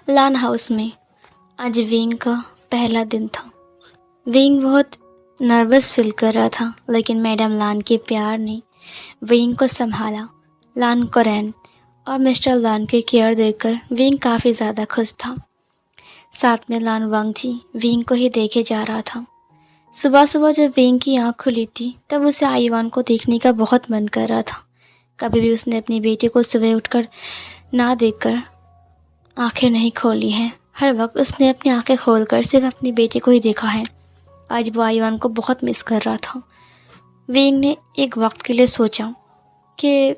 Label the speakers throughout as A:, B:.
A: लान house में आज wing का पहला दिन था। विंग बहुत नर्वस फील कर रहा था, लेकिन मैडम लान के प्यार ने विंग को संभाला। लान कोरेन और मिस्टर लान की केयर देखकर विंग काफ़ी ज़्यादा खुश था। साथ में लान वांगजी विंग को ही देखे जा रहा था। सुबह सुबह जब विंग की आँख खुली थी तब उसे आईवान को देखने का बहुत मन कर रहा था। कभी भी उसने अपनी बेटी को सुबह उठकर ना देखकर आंखें नहीं खोली हैं। हर वक्त उसने अपनी आंखें खोलकर सिर्फ अपनी बेटी को ही देखा है। आज वो आईवान को बहुत मिस कर रहा था। विंग ने एक वक्त के लिए सोचा कि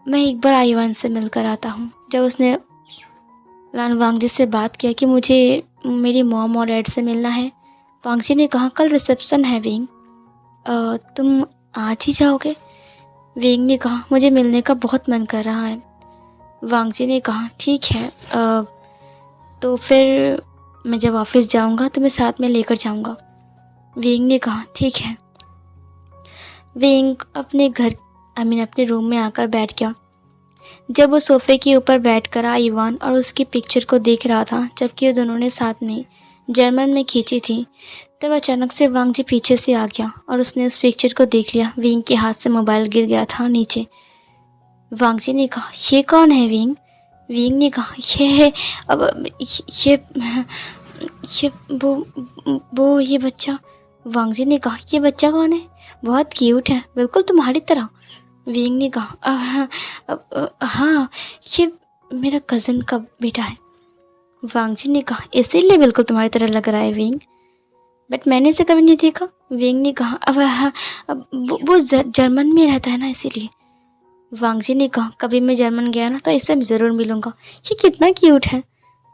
A: मैं एक बार आईवान से मिलकर आता हूँ। जब उसने लान वांगजी से बात किया कि मुझे मेरी मॉम और डैड से मिलना है, वांगजी ने कहा कल रिसेप्शन है विंग, तुम आज ही जाओगे? विंग ने कहा मुझे मिलने का बहुत मन कर रहा है। वांगजी ने कहा ठीक है, तो फिर मैं जब ऑफिस जाऊंगा तो मैं साथ में लेकर जाऊंगा। विंग ने कहा ठीक है। विंग अपने रूम में आकर बैठ गया। जब वो सोफे के ऊपर बैठकर आईवान और उसकी पिक्चर को देख रहा था, जबकि वो दोनों ने साथ में जर्मन में खींची थी, तब अचानक से वांगजी पीछे से आ गया और उसने उस पिक्चर को देख लिया। विंग के हाथ से मोबाइल गिर गया था नीचे। वांगजी ने कहा ये कौन है विंग? विंग ने कहा ये है अब ये ये बच्चा। वांगजी ने कहा ये बच्चा कौन है? बहुत क्यूट है, बिल्कुल तुम्हारी तरह। विंग ने कहा हाँ, ये मेरा कज़न का बेटा है। वांगजी ने कहा इसीलिए बिल्कुल तुम्हारी तरह लग रहा है विंग, बट मैंने इसे कभी नहीं देखा। विंग ने कहा अब वो जर्मन में रहता है ना, इसीलिए। वांगजी ने कहा कभी मैं जर्मन गया ना तो इससे मैं ज़रूर मिलूँगा, ये कितना क्यूट है।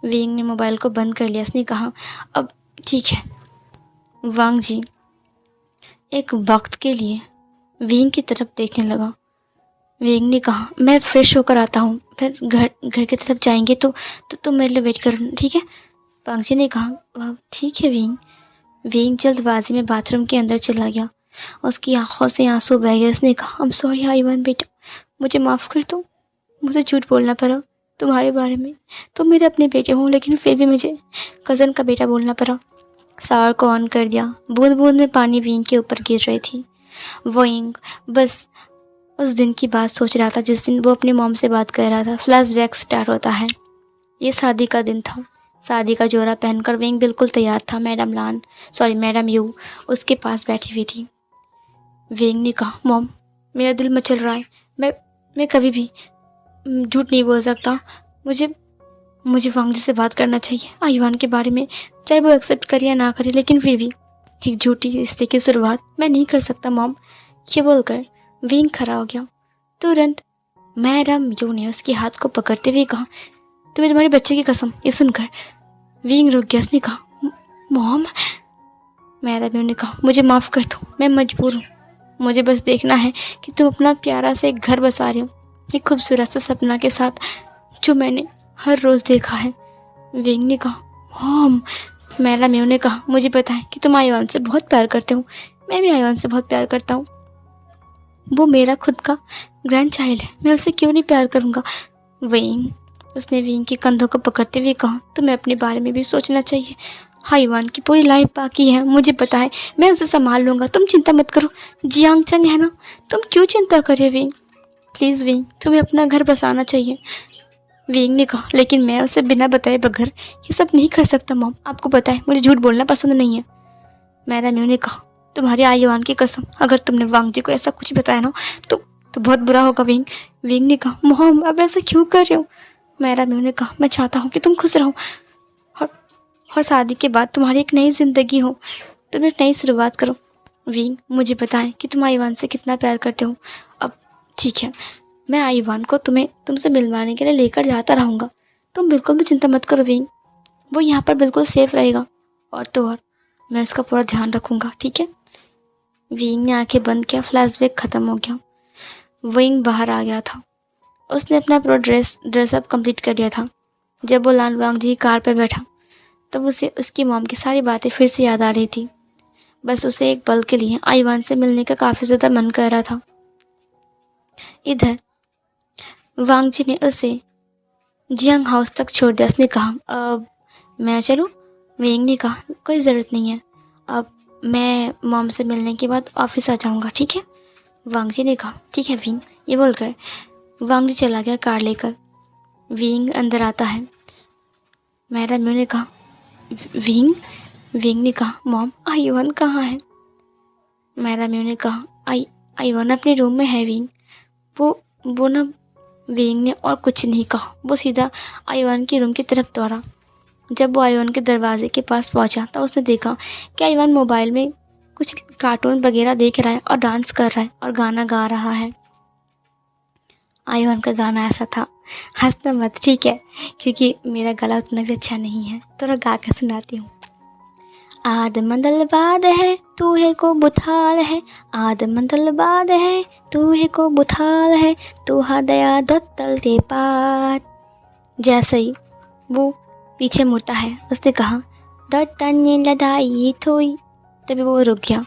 A: विंग ने मोबाइल को बंद कर लिया। उसने कहा अब ठीक है। वांगजी एक वक्त के लिए विंग की तरफ देखने लगा। विंग ने कहा मैं फ्रेश होकर आता हूँ, फिर घर की तरफ जाएंगे तो तुम मेरे लिए वेट करो, ठीक है? वांगजी ने कहा ठीक है विंग। विंग जल्दबाजी में बाथरूम के अंदर चला गया। उसकी आंखों से आंसू बह गए। उसने कहा I'm sorry आईवान बेटा, मुझे माफ़ कर दो, मुझे झूठ बोलना पड़ा तुम्हारे बारे में। तुम मेरे अपने बेटे हो, लेकिन फिर भी मुझे कज़न का बेटा बोलना पड़ा। शावर को ऑन कर दिया। बूंद बूंद में पानी विंग के ऊपर गिर रही थी। विंग बस उस दिन की बात सोच रहा था जिस दिन वो अपनी मॉम से बात कर रहा था। फ्लैशबैक स्टार्ट होता है। ये शादी का दिन था। शादी का जोड़ा पहनकर विंग बिल्कुल तैयार था। मैडम यू उसके पास बैठी हुई थी। विंग ने कहा मॉम, मेरा दिल मचल रहा है, मैं कभी भी झूठ नहीं बोल सकता। मुझे वांगजी से बात करना चाहिए आईवान के बारे में, चाहे वो एक्सेप्ट करे या ना करे, लेकिन फिर भी एक झूठी रिश्ते की शुरुआत मैं नहीं कर सकता मॉम। ये बोलकर विंग खड़ा हो गया। तुरंत मैडम यू ने उसके हाथ को पकड़ते हुए कहा तुम्हें तुम्हारे बच्चे की कसम। ये सुनकर विंग रुक गया। उसने कहा मॉम। मैडम यू ने कहा मुझे माफ़ कर दो, मैं मजबूर हूँ। मुझे बस देखना है कि तुम अपना प्यारा सा एक घर बसा रही हो, एक खूबसूरत सा सपना के साथ, जो मैंने हर रोज़ देखा है। विंग ने कहा मॉम। मैडम यू ने कहा मुझे पता है कि तुम आईवान से बहुत प्यार करते हो, मैं भी आईवान से बहुत प्यार करता हूँ। वो मेरा खुद का ग्रैंड चाइल्ड है, मैं उससे क्यों नहीं प्यार करूँगा। विंग उसने विंग के कंधों को पकड़ते हुए कहा तुम्हें अपने बारे में भी सोचना चाहिए। आईवान की पूरी लाइफ बाकी है, मुझे पता है, मैं उसे संभाल लूँगा, तुम चिंता मत करो। जियांग चंग है ना, तुम क्यों चिंता कर रहे हो विंग? प्लीज़ विंग, तुम्हें अपना घर बसाना चाहिए। विंग ने कहा लेकिन मैं उसे बिना बताए बगैर ये सब नहीं कर सकता मॉम, आपको पता है मुझे झूठ बोलना पसंद नहीं है। मैडम यू ने कहा तुम्हारे आईवान की कसम, अगर तुमने वांगजी को ऐसा कुछ बताया ना तो बहुत बुरा होगा विंग। विंग ने कहा मॉम अब ऐसा क्यों कर रहे हो? मैडम यू ने कहा मैं चाहता हूँ कि तुम खुश रहो और शादी के बाद तुम्हारी एक नई ज़िंदगी हो, तुम एक नई शुरुआत करो। विंग मुझे पता है कि तुम आईवान से कितना प्यार करते हो। अब ठीक है, मैं आईवान को तुमसे मिलवाने के लिए लेकर जाता रहूँगा, तुम बिल्कुल भी चिंता मत करो विंग, वो यहाँ पर बिल्कुल सेफ रहेगा, और तो और मैं उसका पूरा ध्यान रखूँगा, ठीक है? विंग ने आंखें बंद किया। फ्लैशबैक ख़त्म हो गया। विंग बाहर आ गया था। उसने अपना पूरा ड्रेसअप कंप्लीट कर लिया था। जब वो लान वांगजी की कार पर बैठा तब उसे उसकी मॉम की सारी बातें फिर से याद आ रही थी। बस उसे एक पल के लिए आईवान से मिलने का काफ़ी ज़्यादा मन कर रहा था। इधर वांगजी ने उसे जियांग हाउस तक छोड़ दिया। उसने कहा अब मैं चलूँ? वेंग ने कहा कोई ज़रूरत नहीं है, अब मैं मॉम से मिलने के बाद ऑफिस आ जाऊँगा, ठीक है? वांग जी ने कहा ठीक है विंग। ये बोलकर वांग जी चला गया कार लेकर। विंग अंदर आता है। मैडम ने कहा विंग। विंग ने कहा मॉम आईवन कहाँ है? मैडम ने कहा आईवन अपने रूम में है विंग। वो ना, विंग ने और कुछ नहीं कहा, वो सीधा आईवन के रूम की तरफ दौड़ा। जब वो आईवन के दरवाजे के पास पहुंचा तो उसने देखा कि आईवन मोबाइल में कुछ कार्टून वगैरह देख रहा है और डांस कर रहा है और गाना गा रहा है। आईवन का गाना ऐसा था, हंसना मत ठीक है, क्योंकि मेरा गला उतना भी अच्छा नहीं है, थोड़ा गा कर सुनाती हूँ। आद मंदल बाद है तू है को बुथाल है, आद मंदल बाद है तू है को बुथाल है, तू हा दया दोतल दे पात। जैसे ही वो पीछे मुड़ता है उसने कहा दत्तन्य लदाई थोई। तभी वो रुक गया,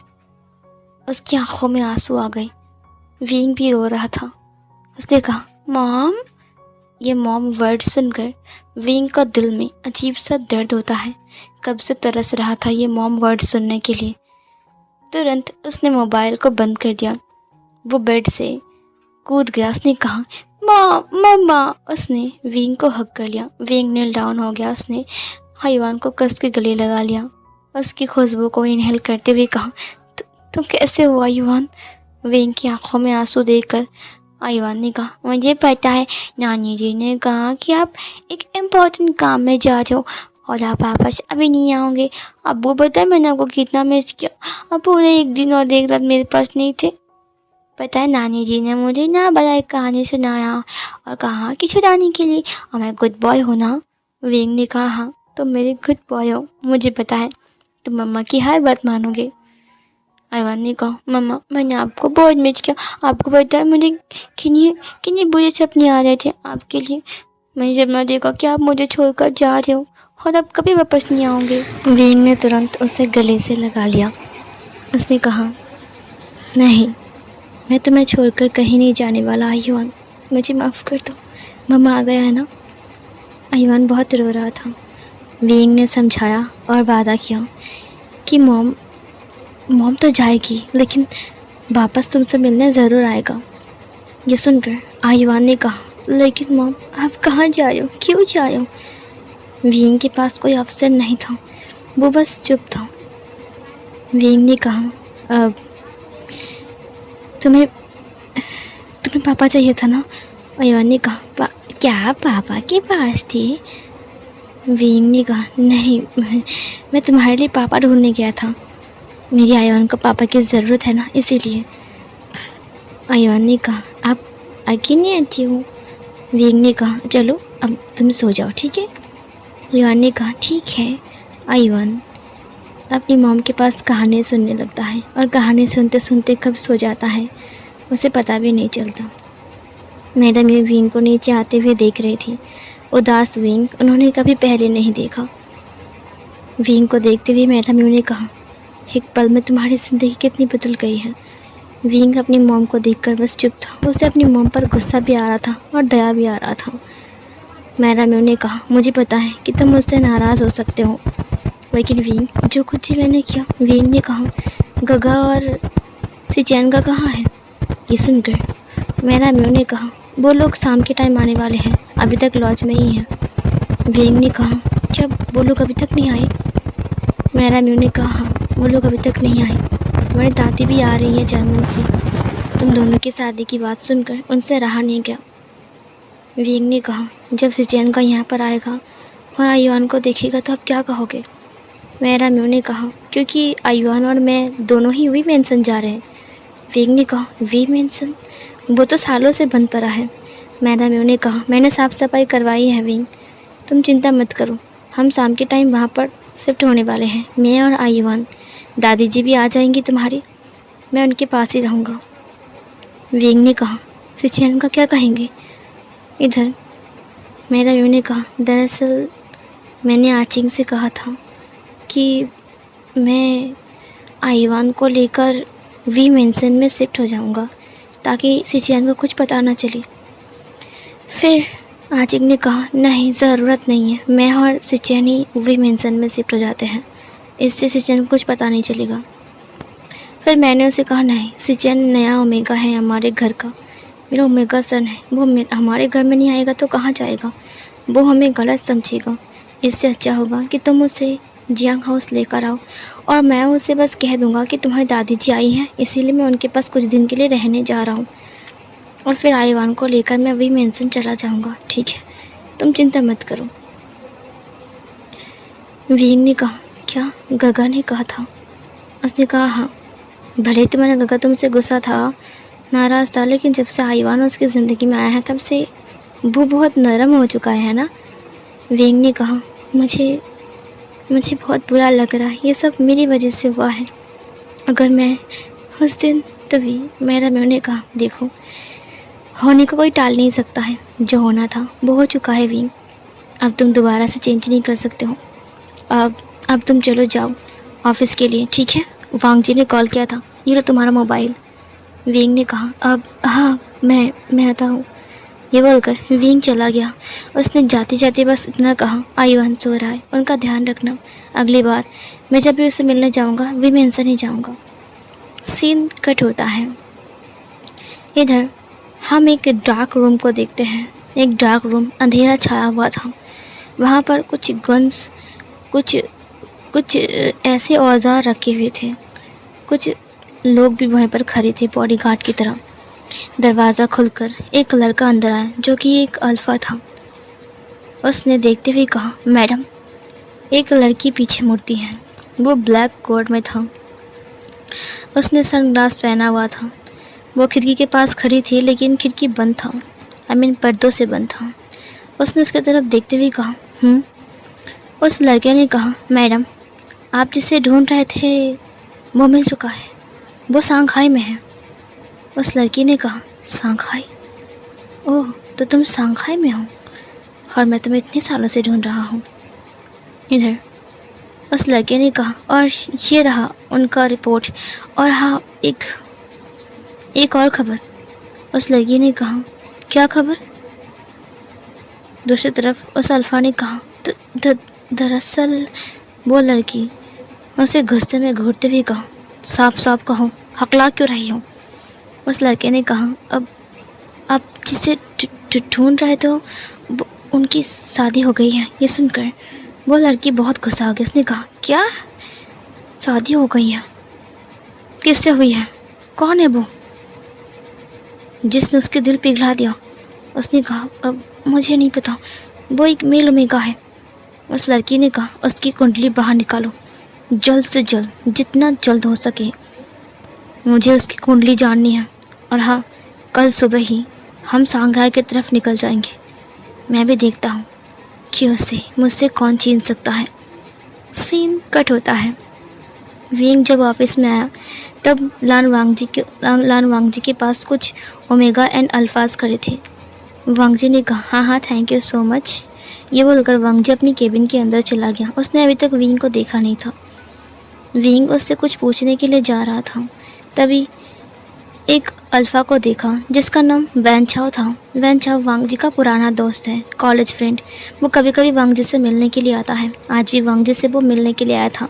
A: उसकी आंखों में आंसू आ गए। विंग भी रो रहा था। उसने कहा मॉम। ये मॉम वर्ड सुनकर विंग का दिल में अजीब सा दर्द होता है। कब से तरस रहा था ये मॉम वर्ड सुनने के लिए। तुरंत उसने मोबाइल को बंद कर दिया। वो बेड से कूद गया। उसने कहा मॉम मम्मा। उसने विंग को हक कर लिया। विंग नील डाउन हो गया। उसने आईवान को कस के गले लगा लिया। उसकी खुशबू को इनहेल करते हुए कहा तुम कैसे हो आईवान? विंग की आंखों में आंसू देखकर आईवान ने कहा मुझे पता है, नानी जी ने कहा कि आप एक इम्पोर्टेंट काम में जा रहे हो और आप वापस अभी नहीं आओगे। अब वो बताए मैंने आपको कितना मिस किया। अब पूरे एक दिन और एक रात मेरे पास नहीं थे। पता है नानी जी ने मुझे ना बड़ा एक कहानी सुनाया और कहा कि छुड़ाने के लिए, और मैं गुड बॉय हूँ ना? विंग ने कहा हाँ तुम मेरे गुड बॉय हो, मुझे पता है तुम मम्मा की हर बात मानोगे। आईवान ने कहा मम्मा मैंने आपको बहुत मिस किया। आपको पता है मुझे कितने बुरे सपने आ रहे थे आपके लिए। मैंने जब मैं देखा कि आप मुझे छोड़कर जा रहे हो और अब कभी वापस नहीं आओगे। विंग ने तुरंत उसे गले से लगा लिया। उसने कहा नहीं, मैं तुम्हें छोड़कर कहीं नहीं जाने वाला आईवान, मुझे माफ़ कर दो। मम्मा आ गया है ना? आईवान बहुत रो रहा था। विंग ने समझाया और वादा किया कि मॉम तो जाएगी लेकिन वापस तुमसे मिलने ज़रूर आएगा। ये सुनकर आईवान ने कहा लेकिन मॉम आप कहाँ जा रहे हो, क्यों जा रहे हो? विंग के पास कोई ऑप्शन नहीं था, वो बस चुप था। विंग ने कहा अब तुम्हें पापा चाहिए था ना? आईवान ने कहा क्या पापा के पास थे? विंग ने कहा नहीं, मैं तुम्हारे लिए पापा ढूंढने गया था। मेरी आईवान को पापा की ज़रूरत है ना, इसीलिए। आईवान ने कहा आप अकेले आती हो? विंग ने कहा चलो अब तुम सो जाओ ठीक है। आईवान ने कहा ठीक है। आईवान अपनी मॉम के पास कहानी सुनने लगता है और कहानी सुनते सुनते कब सो जाता है उसे पता भी नहीं चलता। मैडम ये विंग को नीचे आते हुए देख रही थी। उदास विंग उन्होंने कभी पहले नहीं देखा। विंग को देखते हुए मैडम ने कहा एक पल में तुम्हारी ज़िंदगी कितनी बदल गई है। विंग अपनी मॉम को देखकर बस चुप था। उसे अपनी मॉम पर गुस्सा भी आ रहा था और दया भी आ रहा था। मैडम ने कहा मुझे पता है कि तुम मुझसे नाराज़ हो सकते हो, लेकिन विंग जो कुछ ही मैंने किया। विंग ने कहा गगा और सिचैनगा कहाँ है? ये सुनकर मैडम ने कहा वो लोग शाम के टाइम आने वाले हैं, अभी तक लॉज में ही हैं। विंग ने कहा क्या वो लोग अभी तक नहीं आए? मैडम ने कहा हाँ वो लोग अभी तक नहीं आए, तुम्हारी दादी भी आ रही है जर्मन से। तुम दोनों की शादी की बात सुनकर उनसे रहा नहीं गया। विंग ने कहा जब सिचैनगा यहाँ पर आएगा और आईवान को देखेगा तो आप क्या कहोगे? मैडम ने कहा क्योंकि आईवान और मैं दोनों ही वी मेंशन जा रहे हैं। विंग ने कहा वी मेंशन? वो तो सालों से बंद पड़ा है। मैडम ने कहा मैंने साफ़ सफाई करवाई है विंग, तुम चिंता मत करो, हम शाम के टाइम वहाँ पर शिफ्ट होने वाले हैं, मैं और आईवान। दादी जी भी आ जाएंगी तुम्हारी, मैं उनके पास ही रहूँगा। विंग ने कहा सिचैन का क्या कहेंगे? इधर मैडम ने कहा दरअसल मैंने आचिंग से कहा था कि मैं आईवान को लेकर वी मेंशन में शिफ्ट हो जाऊंगा ताकि सिचैन को कुछ पता ना चले। फिर आजिक ने कहा, नहीं ज़रूरत नहीं है, मैं और सिचेन ही वही मेंशन में शिफ्ट हो जाते हैं, इससे सिचेन को कुछ पता नहीं चलेगा। फिर मैंने उसे कहा, नहीं सिचेन नया ओमेगा है हमारे घर का, मेरा ओमेगा सन है, वो हमारे घर में नहीं आएगा तो कहाँ जाएगा, वो हमें गलत समझेगा। इससे अच्छा होगा कि तुम उसे जियांग हाउस लेकर आओ और मैं उसे बस कह दूंगा कि तुम्हारी दादी जी आई हैं, इसीलिए मैं उनके पास कुछ दिन के लिए रहने जा रहा हूँ और फिर आईवान को लेकर मैं वही मेंशन चला जाऊँगा। ठीक है, तुम चिंता मत करो। वींग ने कहा, क्या गगा ने कहा था? उसने कहा, हाँ, भले तुम्हारा गगा तुमसे गुस्सा था, नाराज़ था, लेकिन जब से आईवान उसकी ज़िंदगी में आया है तब से वो बहुत नरम हो चुका है ना। वींग ने कहा, मुझे बहुत बुरा लग रहा है, ये सब मेरी वजह से हुआ है। अगर मैं उस दिन तभी मैंने कहा, देखो होने को कोई टाल नहीं सकता है, जो होना था वो हो चुका है वींग, अब तुम दोबारा से चेंज नहीं कर सकते हो। अब तुम चलो जाओ ऑफिस के लिए, ठीक है? वांग जी ने कॉल किया था, ये लो तुम्हारा मोबाइल। वींग ने कहा, अब हाँ मैं आता हूँ। ये बोलकर वींग चला गया। उसने जाते जाते बस इतना कहा, आईवान सो रहा है, उनका ध्यान रखना, अगली बार मैं जब भी उसे मिलने जाऊँगा वे मेंशन ही जाऊँगा। सीन कट होता है। इधर हम एक डार्क रूम को देखते हैं। एक डार्क रूम, अंधेरा छाया हुआ था। वहाँ पर कुछ गन्स, कुछ ऐसे औजार रखे हुए थे। कुछ लोग भी वहीं पर खड़े थे बॉडीगार्ड की तरह। दरवाज़ा खुलकर एक लड़का अंदर आया जो कि एक अल्फ़ा था। उसने देखते हुए कहा, मैडम, एक लड़की पीछे मुड़ती है। वो ब्लैक कोट में था, उसने सनग्लास पहना हुआ था। वो खिड़की के पास खड़ी थी लेकिन खिड़की बंद था, पर्दों से बंद था। उसने उसकी तरफ देखते हुए कहा, उस लड़के ने कहा, मैडम, आप जिसे ढूंढ रहे थे वो मिल चुका है, वो सांघाई में है। उस लड़की ने कहा, सांघाई? ओह, तो तुम सांघाई में हो और मैं तुम्हें इतने सालों से ढूंढ रहा हूँ। इधर उस लड़के ने कहा, और ये रहा उनका रिपोर्ट, और हाँ, एक और खबर। उस लड़की ने कहा, क्या खबर? दूसरी तरफ उस अल्फ़ा ने कहा, दरअसल वो लड़की उसे गुस्से में घूरते हुए कहा, साफ साफ कहो, हकला क्यों रही हो? उस लड़के ने कहा, अब आप जिसे ढूंढ रहे थे उनकी शादी हो गई है। ये सुनकर वो लड़की बहुत गुस्सा हो गई। उसने कहा, क्या शादी हो गई है? किससे हुई है? कौन है वो जिसने उसके दिल पिघला दिया? उसने कहा, अब मुझे नहीं पता, वो एक मेल ओमेगा है। उस लड़की ने कहा, उसकी कुंडली बाहर निकालो, जल्द से जल्द, जितना जल्द हो सके। मुझे उसकी कुंडली जाननी है, और हाँ, कल सुबह ही हम सांघाई की तरफ निकल जाएंगे। मैं भी देखता हूँ कि उसे मुझसे कौन छीन सकता है। सीन कट होता है। वींग जब ऑफिस में आया तब लान वांग जी के पास कुछ ओमेगा एंड अल्फाज खड़े थे। वांग जी ने कहा, हाँ, थैंक यू सो मच। ये बोलकर वांग जी अपनी केबिन के अंदर चला गया। उसने अभी तक वींग को देखा नहीं था। वींग उससे कुछ पूछने के लिए जा रहा था, तभी एक अल्फ़ा को देखा जिसका नाम वैन छाओ था। वैन छाओ वांग जी का पुराना दोस्त है, कॉलेज फ्रेंड। वो कभी कभी वांग जी से मिलने के लिए आता है। आज भी वांग जी से वो मिलने के लिए आया था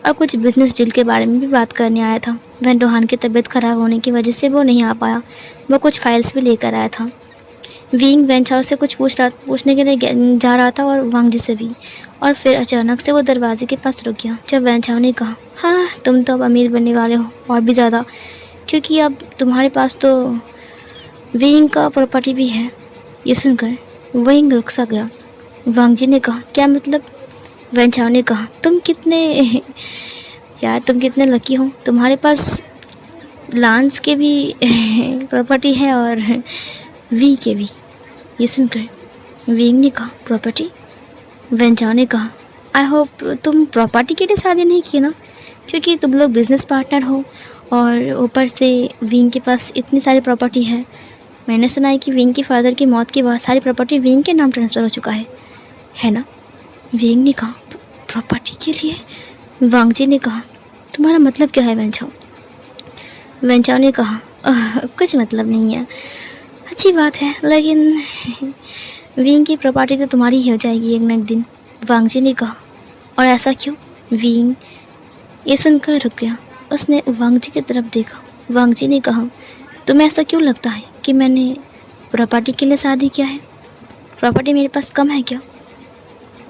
A: और कुछ बिजनेस डील के बारे में भी बात करने आया था। वैन रोहान की तबीयत ख़राब होने की वजह से वो नहीं आ पाया। वो कुछ फाइल्स भी लेकर आया था। वींग वैन छाओ से कुछ पूछने के लिए जा रहा था और वांग जी से भी, और फिर अचानक से वो दरवाजे के पास रुक गया जब वैन छाओ ने कहा, हाँ, तुम तो अब अमीर बनने वाले हो, और भी ज़्यादा, क्योंकि अब तुम्हारे पास तो वींग का प्रॉपर्टी भी है। ये सुनकर वींग रुक सा गया। वांग जी ने कहा, क्या मतलब? वैन छाओ ने कहा, तुम कितने लकी हो, तुम्हारे पास लांस के भी प्रॉपर्टी है और वी के भी। ये सुनकर वींग ने कहा, प्रॉपर्टी? वैन छाओ ने कहा, आई होप तुम प्रॉपर्टी के लिए शादी नहीं की ना, क्योंकि तुम लोग बिजनेस पार्टनर हो और ऊपर से वींग के पास इतनी सारी प्रॉपर्टी है। मैंने सुना है कि वींग के फादर की मौत के बाद सारी प्रॉपर्टी वींग के नाम ट्रांसफ़र हो चुका है ना? वींग ने कहा, प्रॉपर्टी के लिए? वांग जी ने कहा, तुम्हारा मतलब क्या है वैन छाओ? वैन छाओ ने कहा, कुछ मतलब नहीं है, अच्छी बात है, लेकिन विंग की प्रॉपर्टी तो तुम्हारी ही हो जाएगी एक न एक दिन, वांग जी ने कहा। और ऐसा क्यों? विंग ये सुनकर रुक गया। उसने वांग जी की तरफ देखा। वांग जी ने कहा, तुम्हें ऐसा क्यों लगता है कि मैंने प्रॉपर्टी के लिए शादी किया है? प्रॉपर्टी मेरे पास कम है क्या?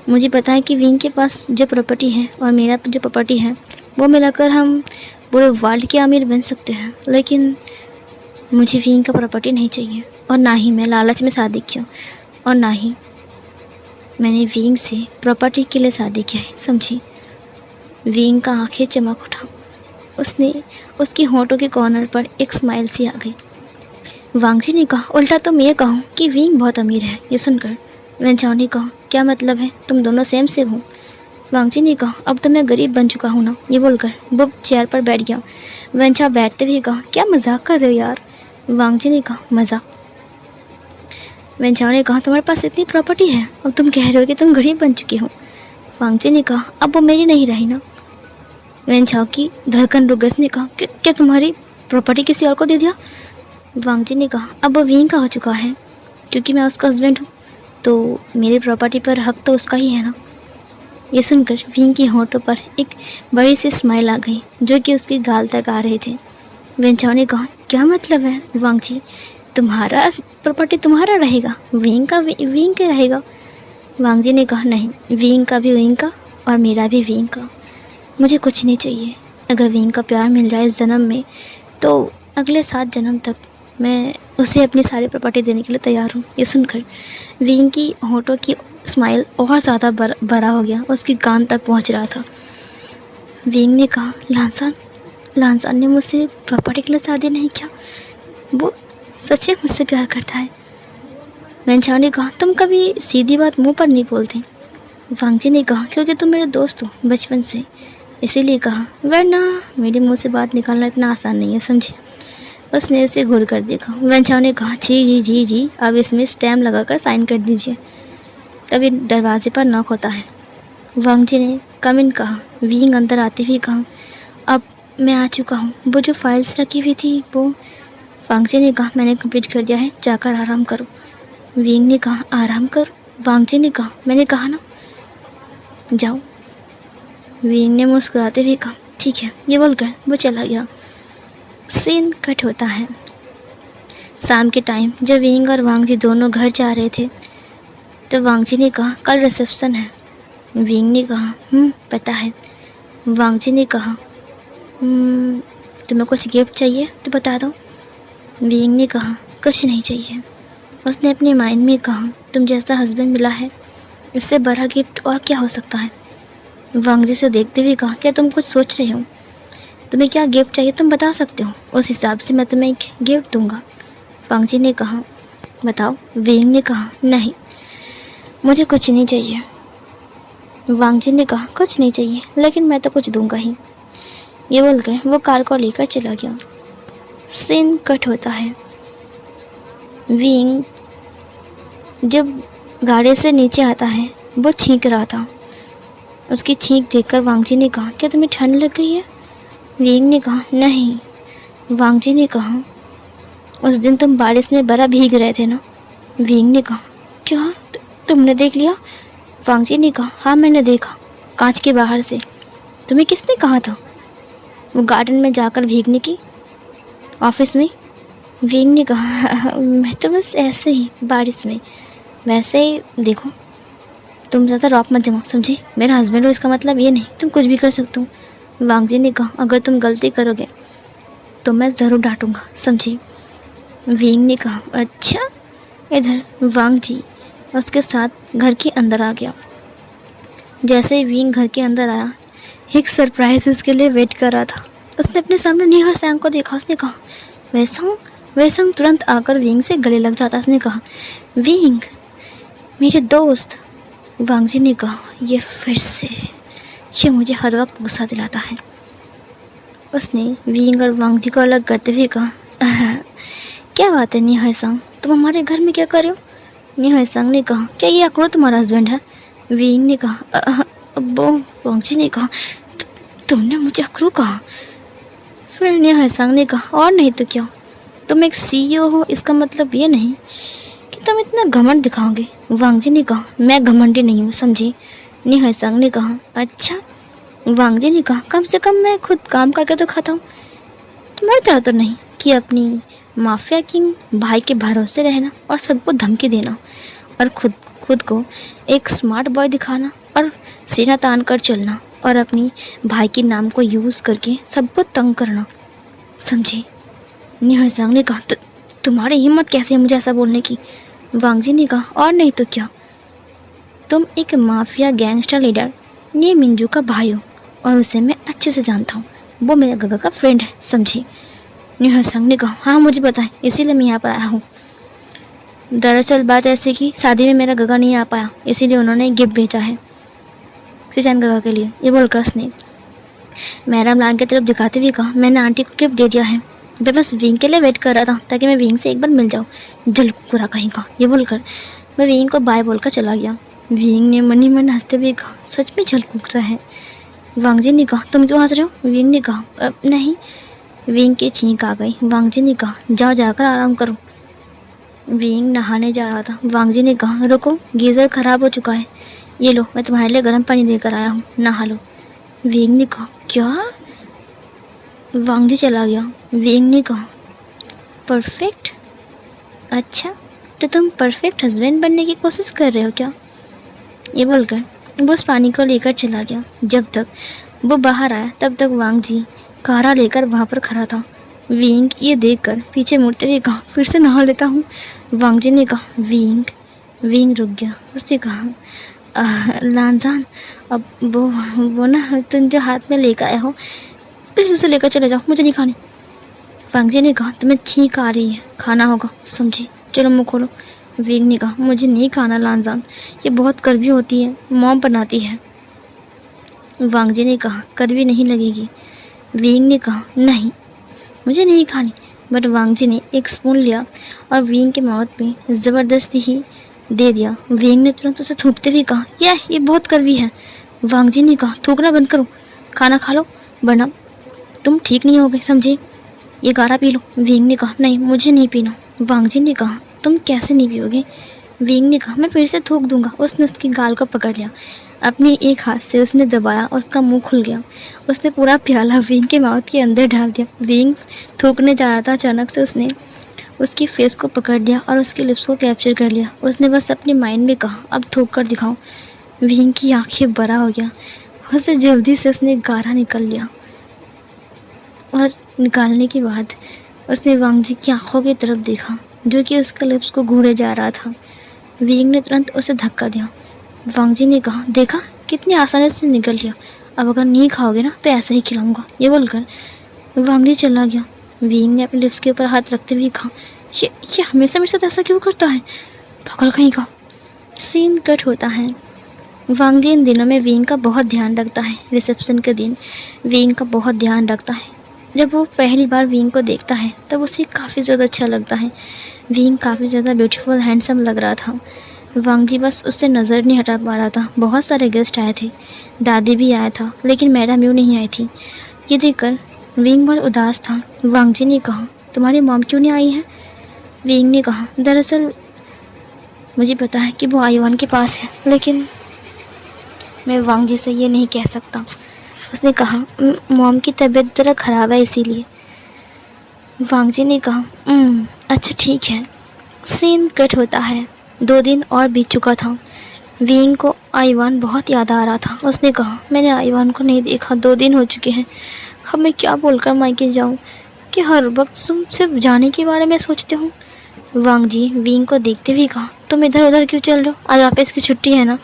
A: मुझे पता है कि विंग के पास जो प्रॉपर्टी है और मेरा जो प्रॉपर्टी है वो मिलाकर हम पूरे वर्ल्ड के अमीर बन सकते हैं, लेकिन मुझे विंग का प्रॉपर्टी नहीं चाहिए। और ना ही मैं लालच में शादी किया, और ना ही मैंने विंग से प्रॉपर्टी के लिए शादी किया है, समझी? विंग का आंखें चमक उठा। उसकी होंठों के कॉर्नर पर एक स्माइल सी आ गई। वांग जी ने कहा, उल्टा तुम ये कहो कि विंग बहुत अमीर है। ये सुनकर वेंचाओ ने कहा, क्या मतलब है? तुम दोनों सेम सेम हो। वांग जी ने कहा, अब तो मैं गरीब बन चुका हूँ ना। ये बोलकर वो चेयर पर बैठ गया। वेंचाओ बैठते हुए कहा, क्या मजाक कर रहे हो यार? वांग जी ने कहा, मजाक? वेंचाओ ने कहा, तुम्हारे पास इतनी प्रॉपर्टी है और तुम कह रहे हो कि तुम गरीब बन चुके हो। वांग जी ने कहा, अब वो मेरी नहीं रही ना। वेंचाओ की धड़कन रुक गई। उसने कहा, क्या तुम्हारी प्रॉपर्टी किसी और को दे दिया? वांग जी ने कहा, अब वो विंग का हो चुका है, क्योंकि मैं उसका हस्बैंड हूँ, तो मेरी प्रॉपर्टी पर हक तो उसका ही है ना। ये सुनकर विंग की होंठों पर एक बड़ी सी स्माइल आ गई, जो कि उसकी गाल तक आ रहे थे। वेंचाओ ने कहा, क्या मतलब है वांग जी? तुम्हारा प्रॉपर्टी तुम्हारा रहेगा, विंग का रहेगा? वांग जी ने कहा, नहीं, विंग का भी विंग का और मेरा भी विंग का। मुझे कुछ नहीं चाहिए। अगर विंग का प्यार मिल जाए इस जन्म में, तो अगले 7 जन्म तक मैं उसे अपनी सारी प्रॉपर्टी देने के लिए तैयार हूँ। ये सुनकर विंग की होंठों की स्माइल और ज़्यादा बड़ा हो गया, उसकी कान तक पहुँच रहा था। विंग ने कहा, लानसान ने मुझसे प्रॉपर्टी के लिए शादी नहीं किया, वो सच में मुझसे प्यार करता है। वेंचाओ ने कहा, तुम कभी सीधी बात मुंह पर नहीं बोलते। वांग जी ने कहा, क्योंकि तुम मेरे दोस्त हो बचपन से, इसीलिए कहा, वरना मेरे मुंह से बात निकालना इतना आसान नहीं है, समझे? उसने उसे घूर कर देखा। वेंचाओ ने कहा, जी, अब इसमें स्टैम्प लगाकर साइन कर दीजिए। तभी दरवाजे पर नॉक होता है। वांग जी ने कम इन कहा। विंग अंदर आते हुए कहा, अब मैं आ चुका हूँ, वो जो फाइल्स रखी हुई थी वो। वांग जी ने कहा, मैंने कंप्लीट कर दिया है, जाकर आराम करो। विंग ने कहा, आराम करो? वांग जी ने कहा, मैंने कहा ना, जाओ। विंग ने मुस्कुराते हुए कहा, ठीक है। ये बोलकर वो चला गया। सीन कट होता है। शाम के टाइम जब विंग और वांग जी दोनों घर जा रहे थे, तो वांग जी ने कहा, कल रिसेप्शन है। विंग ने कहा, पता है। वांग जी ने कहा, तुम्हें कुछ गिफ्ट चाहिए तो बता दो। विंग ने कहा, कुछ नहीं चाहिए। उसने अपने माइंड में कहा, तुम जैसा हस्बैंड मिला है, इससे बड़ा गिफ्ट और क्या हो सकता है? वांग जी से देखते हुए कहा, क्या तुम कुछ सोच रहे हो? तुम्हें क्या गिफ्ट चाहिए तुम बता सकते हो, उस हिसाब से मैं तुम्हें एक गिफ्ट दूंगा। वांग जी ने कहा, बताओ। विंग ने कहा, नहीं, मुझे कुछ नहीं चाहिए। वांग जी ने कहा, कुछ नहीं चाहिए, लेकिन मैं तो कुछ दूंगा ही। ये बोलकर वो कार को लेकर चला गया। सीन कट होता है। विंग जब गाड़ी से नीचे आता है, वो छींक रहा था। उसकी छींक देखकर वांग जी ने कहा, क्या तुम्हें ठंड लग गई है? विंग ने कहा, नहीं। वांग जी ने कहा, उस दिन तुम बारिश में बड़ा भीग रहे थे ना? विंग ने कहा, क्या तुमने देख लिया? वांग जी ने कहा, हाँ, मैंने देखा, कांच के बाहर से। तुम्हें किसने कहा था वो गार्डन में जाकर भीगने की? ऑफिस में? विंग ने कहा, मैं तो बस ऐसे ही बारिश में। वैसे देखो, तुम ज़्यादा रौब मत जमाओ, समझी? मेरा हस्बैंड हो इसका मतलब ये नहीं तुम कुछ भी कर सकते हो। वांग जी ने कहा, अगर तुम गलती करोगे तो मैं ज़रूर डांटूंगा, समझी? विंग ने कहा, अच्छा। इधर वांग जी उसके साथ घर के अंदर आ गया। जैसे ही विंग घर के अंदर आया, एक सरप्राइज उसके लिए वेट कर रहा था। उसने अपने सामने नीहा सैंग को देखा। उसने कहा, वैसंग तुरंत आकर विंग से गले लग जाता। उसने कहा, विंग, मेरे दोस्त। वांग जी ने कहा, ये मुझे हर वक्त गुस्सा दिलाता है। उसने विंग और वांग जी को अलग करते हुए कहा, क्या बात है नीहा सैंग, तुम हमारे घर में क्या कर रहे हो? नीहा सैंग ने कहा, क्या ये अकड़ो तुम्हारा हस्बैंड है? विंग ने कहा, वो। वांग जी ने कहा, तुमने मुझे अकड़ो कहा? फिर नीहा सैंग ने कहा, और नहीं तो क्या, तुम एक CEO हो, इसका मतलब ये नहीं कि तुम इतना घमंड दिखाओगे? वांग जी ने कहा, मैं घमंडी नहीं हूँ, समझी? निहसंग ने कहा, अच्छा। वांग जी ने कहा, कम से कम मैं खुद काम करके तो खाता हूँ, तुम्हारी तरह तो नहीं कि अपनी माफिया किंग भाई के भरोसे रहना और सबको धमकी देना और खुद खुद को एक स्मार्ट बॉय दिखाना और सीना तान कर चलना और अपनी भाई के नाम को यूज़ करके सबको तंग करना, समझे? निहसंग ने कहा, तुम्हारी हिम्मत कैसे है मुझे ऐसा बोलने की? वांग जी ने कहा, और नहीं तो क्या, तुम एक माफिया गैंगस्टर लीडर ये मिंजू का भाई हो और उसे मैं अच्छे से जानता हूँ, वो मेरे गगा का फ्रेंड है, समझी? निहसंग ने कहा, हाँ मुझे पता है, इसीलिए मैं यहाँ पर आया हूँ। दरअसल बात ऐसी कि शादी में मेरा गगा नहीं आ पाया, इसीलिए उन्होंने गिफ्ट भेजा है किचन गगा के लिए, ये बोलकर उसने मैडम लान की तरफ दिखाते हुए कहा, मैंने आंटी को गिफ्ट दे दिया है, मैं बस विंग के लिए वेट कर रहा था ताकि मैं विंग से एक बार मिल जाऊँ, जल पूरा कहीं का। ये बोलकर मैं विंग को बाय बोलकर चला गया। विंग ने मन ही मन हंसते हुए कहा, सच में जल कूक रहा है। वांग जी ने कहा, तुम क्यों हंस रहे हो? विंग ने कहा, नहीं। विंग की छींक आ गई। वांग जी ने कहा, जाओ जाकर आराम करो। विंग नहाने जा रहा था। वांग जी ने कहा, रुको, गीज़र ख़राब हो चुका है, ये लो मैं तुम्हारे लिए गर्म पानी लेकर आया हूँ, नहा लो। विंग ने कहा, क्या? वांग जी चला गया। विंग ने कहा, परफेक्ट? अच्छा, तो तुम परफेक्ट हस्बैंड बनने की कोशिश कर रहे हो क्या? ये बोलकर वो उस पानी को लेकर चला गया। जब तक वो बाहर आया तब तक वांग जी कारा लेकर वहाँ पर खड़ा था। विंग ये देखकर पीछे मुड़ते हुए कहा, फिर से नहा लेता हूँ। वांग जी ने कहा, विंग। विंग रुक गया। उसने कहा, लानजान, अब वो ना तुम जो हाथ में लेकर आए हो प्लीज़ उसे लेकर चले जाओ, मुझे नहीं खानी। वांग जी ने कहा, तुम्हें छींक आ रही है, खाना होगा, समझी? चलो मुँह खोलो। विंग ने कहा, मुझे नहीं खाना लानजान, ये बहुत कड़वी होती है, मॉम बनाती है। वांग जी ने कहा, कड़वी नहीं लगेगी। विंग ने कहा, नहीं मुझे नहीं खानी। बट वांग जी ने एक स्पून लिया और विंग के माउथ में ज़बरदस्ती ही दे दिया। विंग ने तुरंत उसे थूकते हुए कहा, ये बहुत कड़वी है। वांग जी ने कहा, थूकना बंद करो, खाना खा लो, वरना तुम ठीक नहीं होगे, समझे? ये गारा पी लो। विंग ने कहा, नहीं मुझे नहीं पीना। वांग जी ने कहा, तुम कैसे नहीं पियोगे? विंग ने कहा, मैं फिर से थूक दूंगा। उसने उसकी गाल को पकड़ लिया, अपनी एक हाथ से उसने दबाया और उसका मुंह खुल गया। उसने पूरा प्याला विंग के माउथ के अंदर डाल दिया। विंग थूकने जा रहा था, अचानक से उसने उसकी फेस को पकड़ लिया और उसके लिप्स को कैप्चर कर लिया। उसने बस अपने माइंड में कहा, अब थूक कर दिखाओ। विंग की आंखें बड़ा हो गया, उसे जल्दी से उसने गारा निकल लिया और निकालने के बाद उसने वांग जी की आंखों की तरफ देखा जो कि उसके लिप्स को घूरे जा रहा था। विंग ने तुरंत उसे धक्का दिया। वांग जी ने कहा, देखा कितनी आसानी से निकल लिया, अब अगर नहीं खाओगे ना तो ऐसे ही खिलाऊंगा। ये बोलकर वांग जी चला गया। विंग ने अपने लिप्स के ऊपर हाथ रखते हुए कहा, ये हमेशा मेरे साथ ऐसा क्यों करता है, पागल कहीं का। सीन कट होता है। वांग जी इन दिनों में विंग का बहुत ध्यान रखता है। रिसेप्शन के दिन विंग का बहुत ध्यान रखता है। जब वो पहली बार विंग को देखता है तब उसे काफ़ी ज़्यादा अच्छा लगता है। विंग काफ़ी ज़्यादा ब्यूटीफुल हैंडसम लग रहा था। वांग जी बस उससे नज़र नहीं हटा पा रहा था। बहुत सारे गेस्ट आए थे, दादी भी आया था, लेकिन मैडम यूँ नहीं आई थी। ये देखकर विंग बहुत उदास था। वांग जी ने कहा, तुम्हारी मॉम क्यों नहीं आई है? विंग ने कहा, दरअसल मुझे पता है कि वो आयुवान के पास है, लेकिन मैं वांग जी से ये नहीं कह सकता। उसने कहा, मॉम की तबीयत ज़रा ख़राब है इसीलिए। वांग जी ने कहा, अच्छा ठीक है। सीन कट होता है। 2 दिन और बीत चुका था। विंग को आयुवान बहुत याद आ रहा था। उसने कहा, मैंने आयुवान को नहीं देखा, 2 दिन हो चुके हैं। अब मैं क्या बोलकर मायके जाऊँ कि हर वक्त तुम सिर्फ जाने के बारे में सोचते हो। वांग जी विंग को देखते हुए कहा, तुम इधर उधर क्यों चल रहे हो? आज ऑफिस की छुट्टी है ना,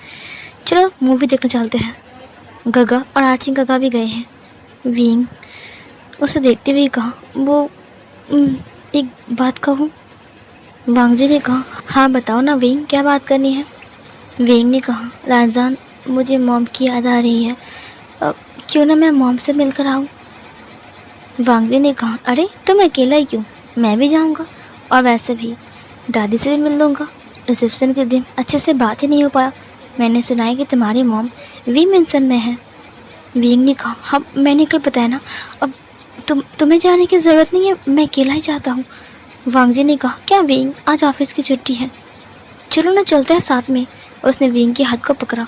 A: चलो मूवी देखने चलते हैं। गगा और आची गगा भी गए हैं। विंग उसे देखते हुए कहा, वो एक बात कहूँ? वांग जी ने कहा, हाँ बताओ ना विंग, क्या बात करनी है? विंग ने कहा, लानजान मुझे मॉम की याद आ रही है, क्यों ना मैं मॉम से मिलकर आऊँ? वांग जी ने कहा, अरे तुम अकेला ही क्यों, मैं भी जाऊँगा, और वैसे भी दादी से भी मिल लूँगा। रिसेप्शन के दिन अच्छे से बात ही नहीं हो पाया। मैंने सुना है कि तुम्हारी मॉम वी मेंशन में है। विंग ने कहा, हाँ मैंने कल बताया ना, अब तुम्हें जाने की ज़रूरत नहीं है, मैं अकेला ही जाता हूँ। वांग जी ने कहा, क्या विंग आज ऑफिस की छुट्टी है? चलो ना चलते हैं साथ में। उसने विंग के हाथ को पकड़ा।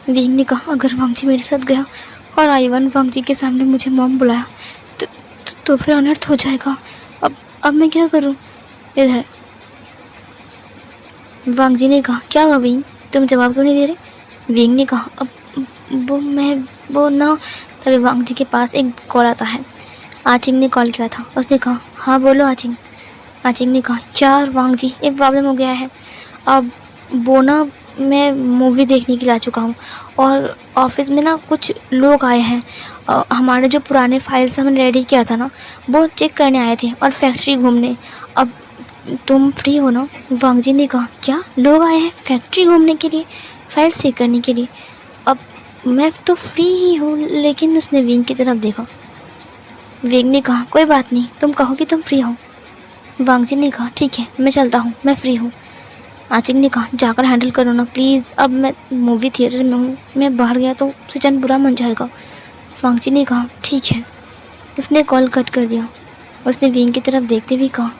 A: विंग ने कहा, अगर वांग जी मेरे साथ गया और आईवान वांग जी के सामने मुझे मॉम बुलाया तो फिर अनर्थ हो जाएगा। अब मैं क्या करूं? इधर वांग जी ने कहा, क्या हुआ विंग, तुम जवाब तो नहीं दे रहे? विंग ने कहा, अब वो ना। तभी वांग जी के पास एक कॉल आता है। आचिंग ने कॉल किया था। उसने कहा, हाँ बोलो आचिंग। आचिंग ने कहा, यार वांग जी एक प्रॉब्लम हो गया है। अब वो ना, मैं मूवी देखने के लिए आ चुका हूँ और ऑफिस में ना कुछ लोग आए हैं। हमारे जो पुराने फाइल्स हमने रेडी किया था ना, वो चेक करने आए थे और फैक्ट्री घूमने। अब तुम फ्री हो ना? वांग जी ने कहा, क्या लोग आए हैं फैक्ट्री घूमने के लिए, फाइल्स चेक करने के लिए? अब मैं तो फ्री ही हूँ। लेकिन उसने विंग की तरफ देखा। विंग ने कहा, कोई बात नहीं, तुम कहो कि तुम फ्री हो। वांग जी ने कहा, ठीक है मैं चलता हूँ, मैं फ्री हूँ। आचिंग ने कहा, जाकर हैंडल करो ना प्लीज़, अब मैं मूवी थिएटर में हूँ, मैं बाहर गया तो सचिन बुरा मान जाएगा। वांग जी ने कहा, ठीक है। उसने कॉल कट कर दिया। उसने विंग की तरफ देखते हुए कहा,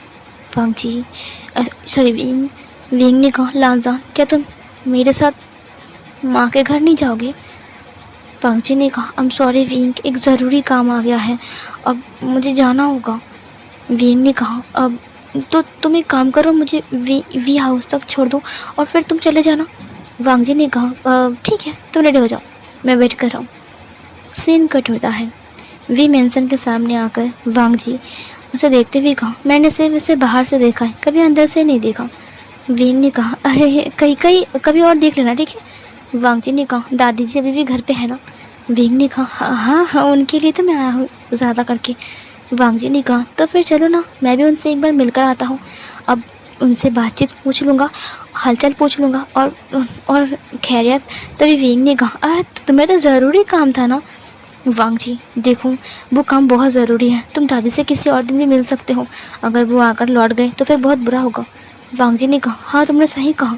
A: वांग जी सॉरी विंग। विंग ने कहा, लांजान क्या तुम मेरे साथ माँ के घर नहीं जाओगे? वांग जी ने कहा, आई एम सॉरी विंग, एक ज़रूरी काम आ गया है, अब मुझे जाना होगा। विंग ने कहा, अब तो तुम एक काम करो, मुझे वी हाउस तक छोड़ दो और फिर तुम चले जाना। वांग जी ने कहा, ठीक है तुम रेडी हो जाओ, मैं वेट कर रहा हूँ। सीन कट होता है। वी मेंशन के सामने आकर वांग जी उसे देखते हुए कहा, मैंने सिर्फ इसे बाहर से देखा है, कभी अंदर से नहीं देखा। विंग ने कहा, अरे कभी और देख लेना, ठीक है। वांग जी ने कहा, दादी जी अभी भी घर पे है ना? विंग ने कहा, हाँ हाँ उनके लिए तो मैं आया हूँ ज़्यादा करके। वांग जी ने कहा, तो फिर चलो ना, मैं भी उनसे एक बार मिलकर आता हूँ। अब उनसे बातचीत पूछ लूँगा, हालचाल पूछ लूँगा और खैरियत। तभी विंग ने कहा, तुम्हें तो ज़रूरी काम था ना? वांग जी देखो, वो काम बहुत ज़रूरी है, तुम दादी से किसी और दिन भी मिल सकते हो, अगर वो आकर लौट गए तो फिर बहुत बुरा होगा। वांग जी ने कहा, हाँ तुमने सही कहा।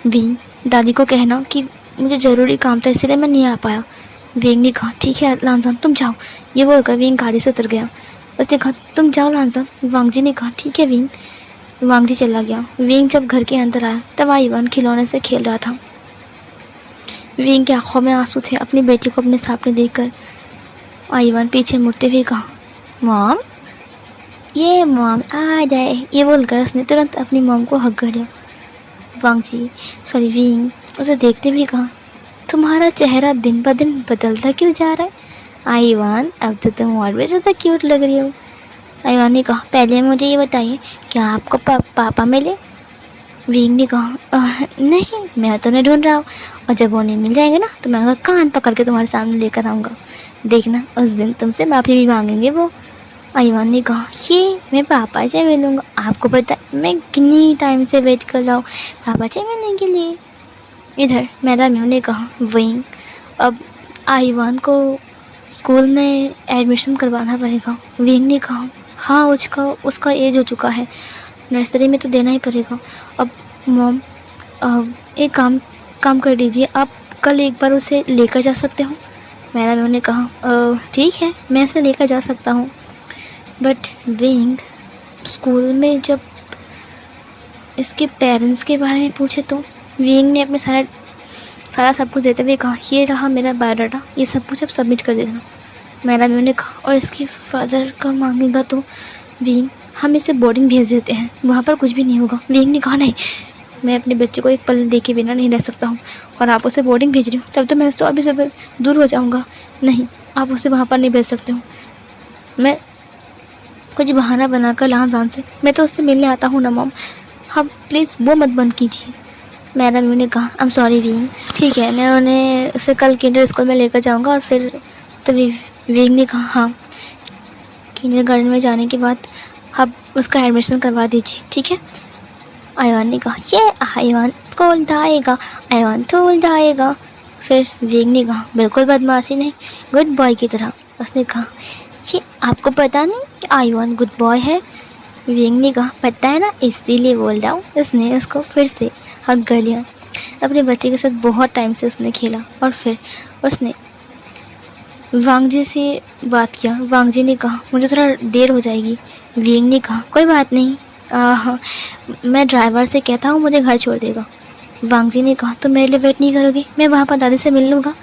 A: विंग, दादी को कहना कि मुझे ज़रूरी काम था इसलिए मैं नहीं आ पाया। विंग ने कहा, ठीक है लांजान तुम जाओ। ये बोलकर विंग गाड़ी से उतर गया। उसने कहा, तुम जाओ लांजान। वांग जी ने कहा, ठीक है विंग। वांग जी चला गया। विंग जब घर के अंदर आया तब आईवान खिलौने से खेल रहा था। विंग की आंखों में आंसू थे अपनी बेटी को अपने सामने देखकर। आईवान पीछे मुड़ते हुए कहा, मॉम, ये मॉम आ जाए। ये बोलकर उसने तुरंत अपनी मॉम को हक कर दिया। वांग जी सॉरी विंग उसे देखते हुए कहा, तुम्हारा चेहरा दिन ब दिन बदलता क्यों जा रहा है? आईवान अब तो तुम और भी ज़्यादा क्यूट लग रही हो। आईवान ने कहा, पहले मुझे ये बताइए, क्या आपको पापा मिले? विंग ने कहा, नहीं मैं तो नहीं ढूंढ रहा हूँ, और जब वो नहीं मिल जाएंगे ना तो मैं उनका कान पकड़ के तुम्हारे सामने लेकर आऊँगा। देखना उस दिन तुमसे माफ़ी भी मांगेंगे वो। आईवान ने कहा, ये मैं पापा से मिलूँगा? आपको पता है मैं कितनी टाइम से वेट कर रहा हूँ पापा से मिलने के लिए। इधर मेरा म्यू ने कहा, विंग अब आईवान को स्कूल में एडमिशन करवाना पड़ेगा। विंग ने कहा, हाँ उसका एज हो चुका है, नर्सरी में तो देना ही पड़ेगा। अब मॉम एक काम कर दीजिए, आप कल एक बार उसे लेकर जा सकते हो? मेरा म्यू ने कहा, ठीक है मैं इसे लेकर जा सकता हूँ, बट विंग स्कूल में जब इसके पेरेंट्स के बारे में पूछे तो? विंग ने अपने सारा सब कुछ देते हुए कहा, ये रहा मेरा बायोडाटा, ये सब कुछ अब सबमिट कर देना। मेरा म्यू ने कहा, और इसकी फादर का मांगेगा तो? विंग, हम इसे बोर्डिंग भेज देते हैं, वहाँ पर कुछ भी नहीं होगा। विंग ने कहा, नहीं मैं अपने बच्चे को एक पल देखे बिना नहीं रह सकता हूँ, और आप उसे बोर्डिंग भेज रही हो तब तो मैं उससे और भी ज़्यादा दूर हो जाऊँगा। नहीं, आप उसे वहाँ पर नहीं भेज सकते हो। मैं कुछ बहाना बनाकर लांजान से मैं तो उससे मिलने आता हूँ ना मॉम, हाँ प्लीज़ वो मत बंद कीजिए। मेरा म्यू ने कहा, आई एम सॉरी विंग, ठीक है मैं उन्हें उसे कल किंडर स्कूल में लेकर जाऊँगा। और फिर तभी विंग ने कहा, हाँ किंडर गार्डन में जाने के बाद आप उसका एडमिशन करवा दीजिए, ठीक है। आईवान ने कहा, ये आईवान स्कूल जाएगा, आईवान स्कूल जाएगा। फिर विंग ने कहा, बिल्कुल बदमाशी नहीं, गुड बॉय की तरह। उसने कहा, ये आपको पता नहीं कि आईवान गुड बॉय है? विंग ने कहा, पता है ना इसीलिए बोल रहा हूँ। उसने उसको फिर से हक कर लिया। अपने बच्चे के साथ बहुत टाइम से उसने खेला और फिर उसने वांग जी से बात किया। वांग जी ने कहा, मुझे थोड़ा देर हो जाएगी। विंग ने कहा, कोई बात नहीं, हाँ, मैं ड्राइवर से कहता हूँ मुझे घर छोड़ देगा। वांग जी ने कहा, तुम मेरे लिए वेट नहीं करोगे? मैं वहाँ पर दादी से मिल लूँगा।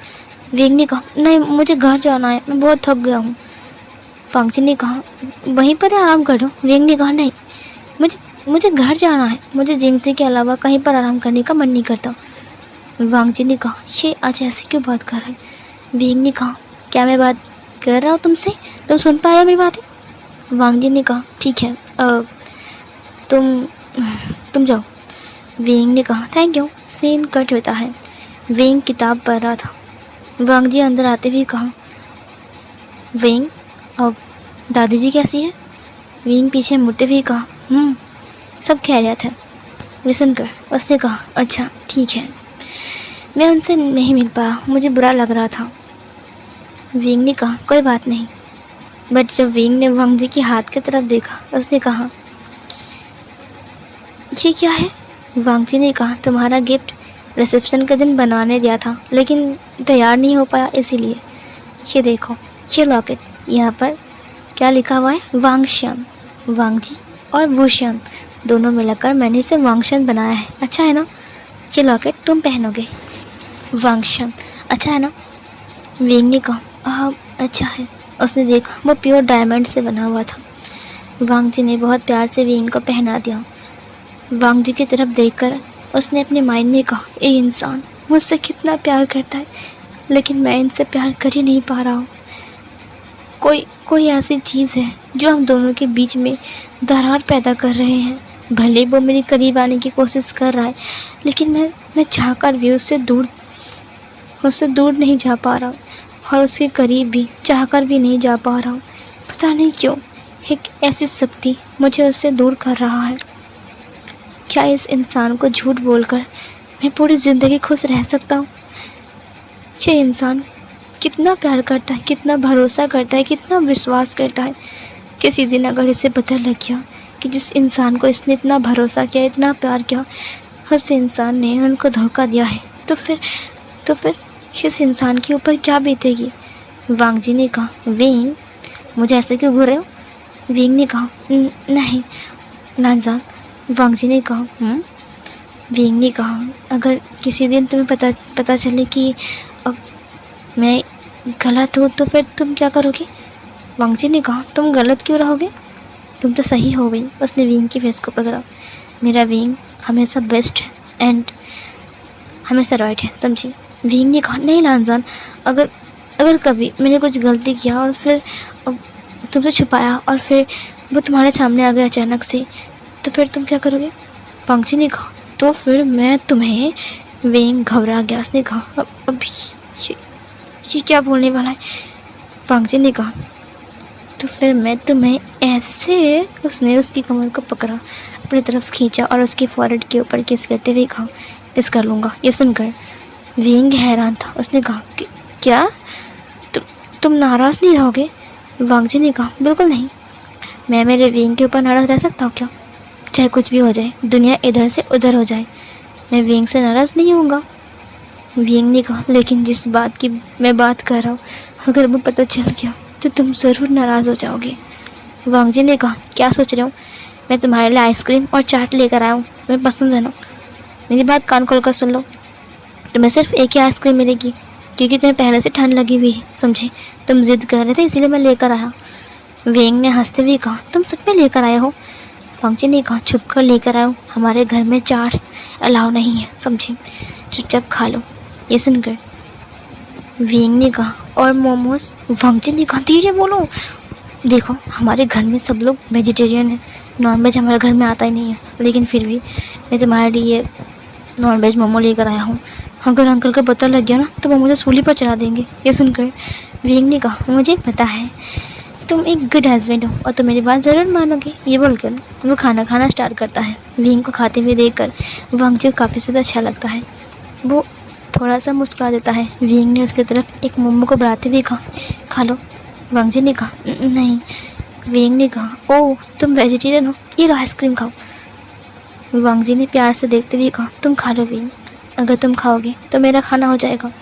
A: वेंग ने कहा, नहीं मुझे घर जाना है, मैं बहुत थक गया हूँ। वांग जी ने कहा, वहीं पर आराम करो। वेंग ने कहा, नहीं मुझे मुझे घर जाना है, मुझे जिंगजी के अलावा कहीं पर आराम करने का मन नहीं करता। वांग जी ने कहा, ये आज ऐसे क्यों बात कर रहे हैं? वेंग ने कहा, क्या मैं बात कर रहा हूँ तुमसे? तुम सुन पाए हो मेरी बातें? वांग जी ने कहा, ठीक है, तुम जाओ। वेंग ने कहा, थैंक यू। सीन कट होता है। वेंग किताब पढ़ रहा था। वांग जी अंदर आते हुए कहा, वेंग अब दादी जी कैसी है? वेंग पीछे मुड़ते हुए कहा, सब खैरियत है। वे सुनकर उसने कहा, अच्छा ठीक है, मैं उनसे नहीं मिल पाया, मुझे बुरा लग रहा था। वेंग ने कहा, कोई बात नहीं। बट जब वेंग ने वांग जी के हाथ की तरफ देखा, उसने कहा, ये क्या है? वांग जी ने कहा, तुम्हारा गिफ्ट रिसेप्शन के दिन बनाने दिया था, लेकिन तैयार नहीं हो पाया, इसीलिए। ये देखो, ये लॉकेट, यहाँ पर क्या लिखा हुआ है? वांगशन। वांग जी और वूशन दोनों मिलकर मैंने इसे वांगशन बनाया है। अच्छा है ना? ये लॉकेट तुम पहनोगे। वांगशन, अच्छा है ना? वेंग ने कहा, हाँ अच्छा है। उसने देखा, वो प्योर डायमंड से बना हुआ था। वांग जी ने बहुत प्यार से वेंग को पहना दिया। वांग जी की तरफ देखकर उसने अपने माइंड में कहा, ये इंसान मुझसे कितना प्यार करता है, लेकिन मैं इनसे प्यार कर ही नहीं पा रहा हूँ। कोई ऐसी चीज़ है जो हम दोनों के बीच में दरार पैदा कर रहे हैं। भले वो मेरे करीब आने की कोशिश कर रहा है, लेकिन मैं चाहकर भी उससे दूर नहीं जा पा रहा हूँ, और उसके करीब भी चाहकर भी नहीं जा पा रहा हूँ। पता नहीं क्यों एक ऐसी शक्ति मुझे उससे दूर कर रहा है। क्या इस इंसान को झूठ बोलकर मैं पूरी ज़िंदगी खुश रह सकता हूँ? ये इंसान कितना प्यार करता है, कितना भरोसा करता है, कितना विश्वास करता है। किसी दिन अगर इसे पता लग गया कि जिस इंसान को इसने इतना भरोसा किया, इतना प्यार किया, उस इंसान ने उनको धोखा दिया है, तो फिर इस इंसान के ऊपर क्या बीतेगी? वांग जी ने कहा, वेंग मुझे ऐसे क्यों घूर रहे हो? वेंग ने कहा, नहीं लांजान। वांग जी ने कहा, वेंग ने कहा, अगर किसी दिन तुम्हें पता चले कि अब मैं गलत हूँ, तो फिर तुम क्या करोगे? वांग जी ने कहा, तुम गलत क्यों रहोगे? तुम तो सही हो गई। उसने वेंग की फेस को पकड़ा। मेरा वेंग हमेशा बेस्ट है एंड हमेशा राइट है, समझी? वेंग ने कहा, नहीं लांजान, अगर कभी मैंने कुछ गलती किया और फिर तुमसे छुपाया और फिर वो तुम्हारे सामने आ गया अचानक से, तो फिर तुम क्या करोगे? वांग जी ने कहा, तो फिर मैं तुम्हें। वेंग घबरा गया। उसने कहा, अब ये क्या बोलने वाला है? वांग जी ने कहा, तो फिर मैं तुम्हें ऐसे। उसने उसकी कमर को पकड़ा, अपनी तरफ खींचा और उसकी फॉरहेड के ऊपर किस करते हुए कहा, किस कर लूँगा। ये सुनकर वेंग हैरान था। उसने कहा, क्या तुम नाराज़ नहीं रहोगे? वांग जी ने कहा, बिल्कुल नहीं। मैं मेरे वेंग के ऊपर नाराज़ रह सकता हूँ क्या? चाहे कुछ भी हो जाए, दुनिया इधर से उधर हो जाए, मैं वेंग से नाराज़ नहीं होऊंगा। वेंग ने कहा, लेकिन जिस बात की मैं बात कर रहा हूँ, अगर वो पता चल गया तो तुम ज़रूर नाराज़ हो जाओगे। वांग जी ने कहा, क्या सोच रहे हो? मैं तुम्हारे लिए आइसक्रीम और चाट लेकर आया हूँ, तुम्हें पसंद है ना? मेरी बात कान खोल कर सुन लो। तुम्हें सिर्फ एक ही आइसक्रीम मिलेगी, क्योंकि तुम्हें पहले से ठंड लगी हुई है, समझी? तुम जिद कर रहे थे, इसीलिए मैं लेकर आया। वेंग ने हंसते हुए कहा, तुम सच में लेकर आए हो? वांग जी ने कहा, छुप कर लेकर आया हूँ, हमारे घर में चाट्स अलाउ नहीं है, समझी? चुपचाप खा लो। ये सुनकर वेंग ने कहा, और मोमोज? वांग जी ने कहा, धीरे बोलो। देखो, हमारे घर में सब लोग वेजिटेरियन है, नॉनवेज हमारे घर में आता ही नहीं है, लेकिन फिर भी मैं तुम्हारे लिए नॉनवेज मोमो लेकर आया हूँ। अगर अंकल को पता लग गया ना, तो वो मुझे सूली पर चढ़ा देंगे। ये सुनकर वेंग ने कहा, मुझे पता है तुम एक गुड हस्बैंड हो और तुम मेरी बात ज़रूर मानोगे। ये बोलकर वो खाना खाना स्टार्ट करता है। वेंग को खाते हुए देखकर वांग जी को काफ़ी ज़्यादा अच्छा लगता है। वो थोड़ा सा मुस्कुरा देता है। वेंग ने उसकी तरफ एक मोमो को बढ़ाते हुए कहा, खा लो। वांग जी ने कहा, नहीं। वेंग ने कहा, ओह तुम वेजिटेरियन हो, ये लो आइसक्रीम खाओ। वांग जी ने प्यार से देखते हुए कहा, तुम खा लो वेंग, अगर तुम खाओगे तो मेरा खाना हो जाएगा।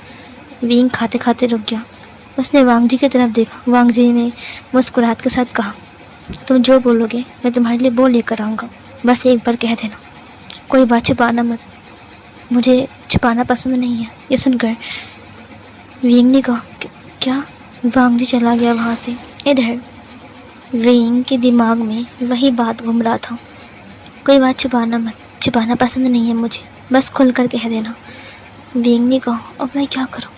A: वेंग खाते खाते रुक गया। उसने वांग जी की तरफ देखा। वांग जी ने मुस्कुराहट के साथ कहा, तुम जो बोलोगे मैं तुम्हारे लिए वो लेकर आऊँगा। बस एक बार कह देना, कोई बात छुपाना मत, मुझे छुपाना पसंद नहीं है। ये सुनकर विंग ने कहा, क्या? वांग जी चला गया वहाँ से। इधर विंग के दिमाग में वही बात घूम रहा था, कोई बात छुपाना मत, छुपाना पसंद नहीं है मुझे, बस खुल कर कह देना। विंग ने कहा, अब मैं क्या करूं?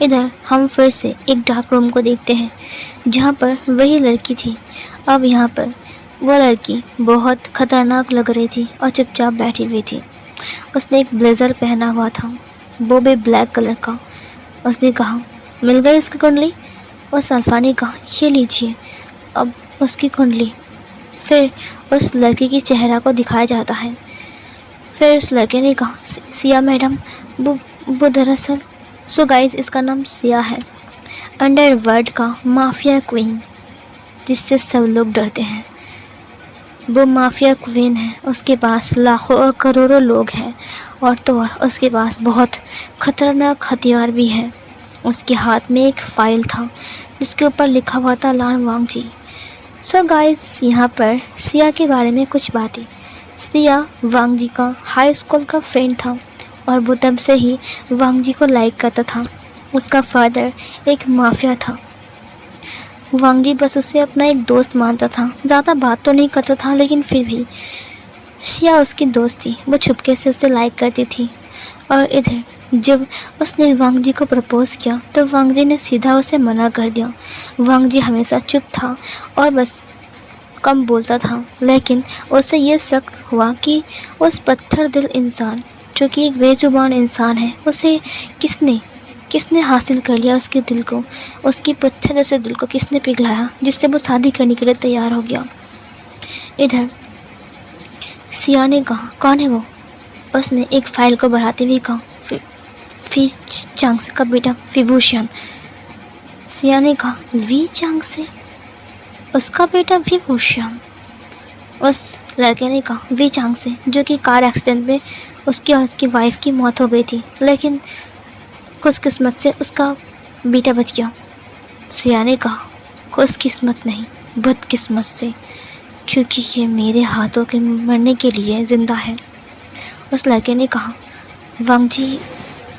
A: इधर हम फिर से एक डार्क रूम को देखते हैं जहाँ पर वही लड़की थी। अब यहाँ पर वो लड़की बहुत ख़तरनाक लग रही थी और चुपचाप बैठी हुई थी। उसने एक ब्लेज़र पहना हुआ था, वो भी ब्लैक कलर का। उसने कहा, मिल गई उसकी कुंडली? और सल्फा ने कहा, ये लीजिए अब उसकी कुंडली। फिर उस लड़की की चेहरा को दिखाया जाता है। फिर उस लड़के ने कहा, सिया मैडम, वो दरअसल सो गाइस, इसका नाम सिया है, अंडरवर्ल्ड का माफिया क्वीन, जिससे सब लोग डरते हैं। वो माफिया क्वीन है, उसके पास लाखों और करोड़ों लोग हैं, और तो और उसके पास बहुत ख़तरनाक हथियार भी है। उसके हाथ में एक फ़ाइल था जिसके ऊपर लिखा हुआ था लान वांग जी। सो गाइस, यहाँ पर सिया के बारे में कुछ बातें। सिया वांग जी का हाई स्कूल का फ्रेंड था और वो तब से ही वांग जी को लाइक करता था। उसका फादर एक माफिया था। वांग जी बस उसे अपना एक दोस्त मानता था, ज़्यादा बात तो नहीं करता था, लेकिन फिर भी सिया उसकी दोस्त थी। वो छुपके से उसे लाइक करती थी। और इधर जब उसने वांग जी को प्रपोज़ किया तो वांग जी ने सीधा उसे मना कर दिया। वांग जी हमेशा चुप था और बस कम बोलता था, लेकिन उसे ये शक हुआ कि उस पत्थर दिल इंसान, जो कि एक बेजुबान इंसान है, उसे किसने हासिल कर लिया, उसके दिल को, उसकी पत्थर जैसे दिल को किसने पिघलाया, जिससे वो शादी करने के लिए तैयार हो गया। इधर सिया ने कहा, कौन है वो? उसने एक फ़ाइल को बढ़ाते हुए कहा, फी चांगसे का बेटा विभूषण। सिया ने कहा, वी चांगसे, उसका बेटा विभूषण? उस लड़के ने कहा, वी चांगसे, जो कि कार एक्सीडेंट में उसकी और उसकी वाइफ की मौत हो गई थी, लेकिन खुशकिस्मत से उसका बेटा बच गया। सिया ने कहा, खुशकिस्मत नहीं, बदकिस्मत से, क्योंकि ये मेरे हाथों के मरने के लिए ज़िंदा है। उस लड़के ने कहा, वांग जी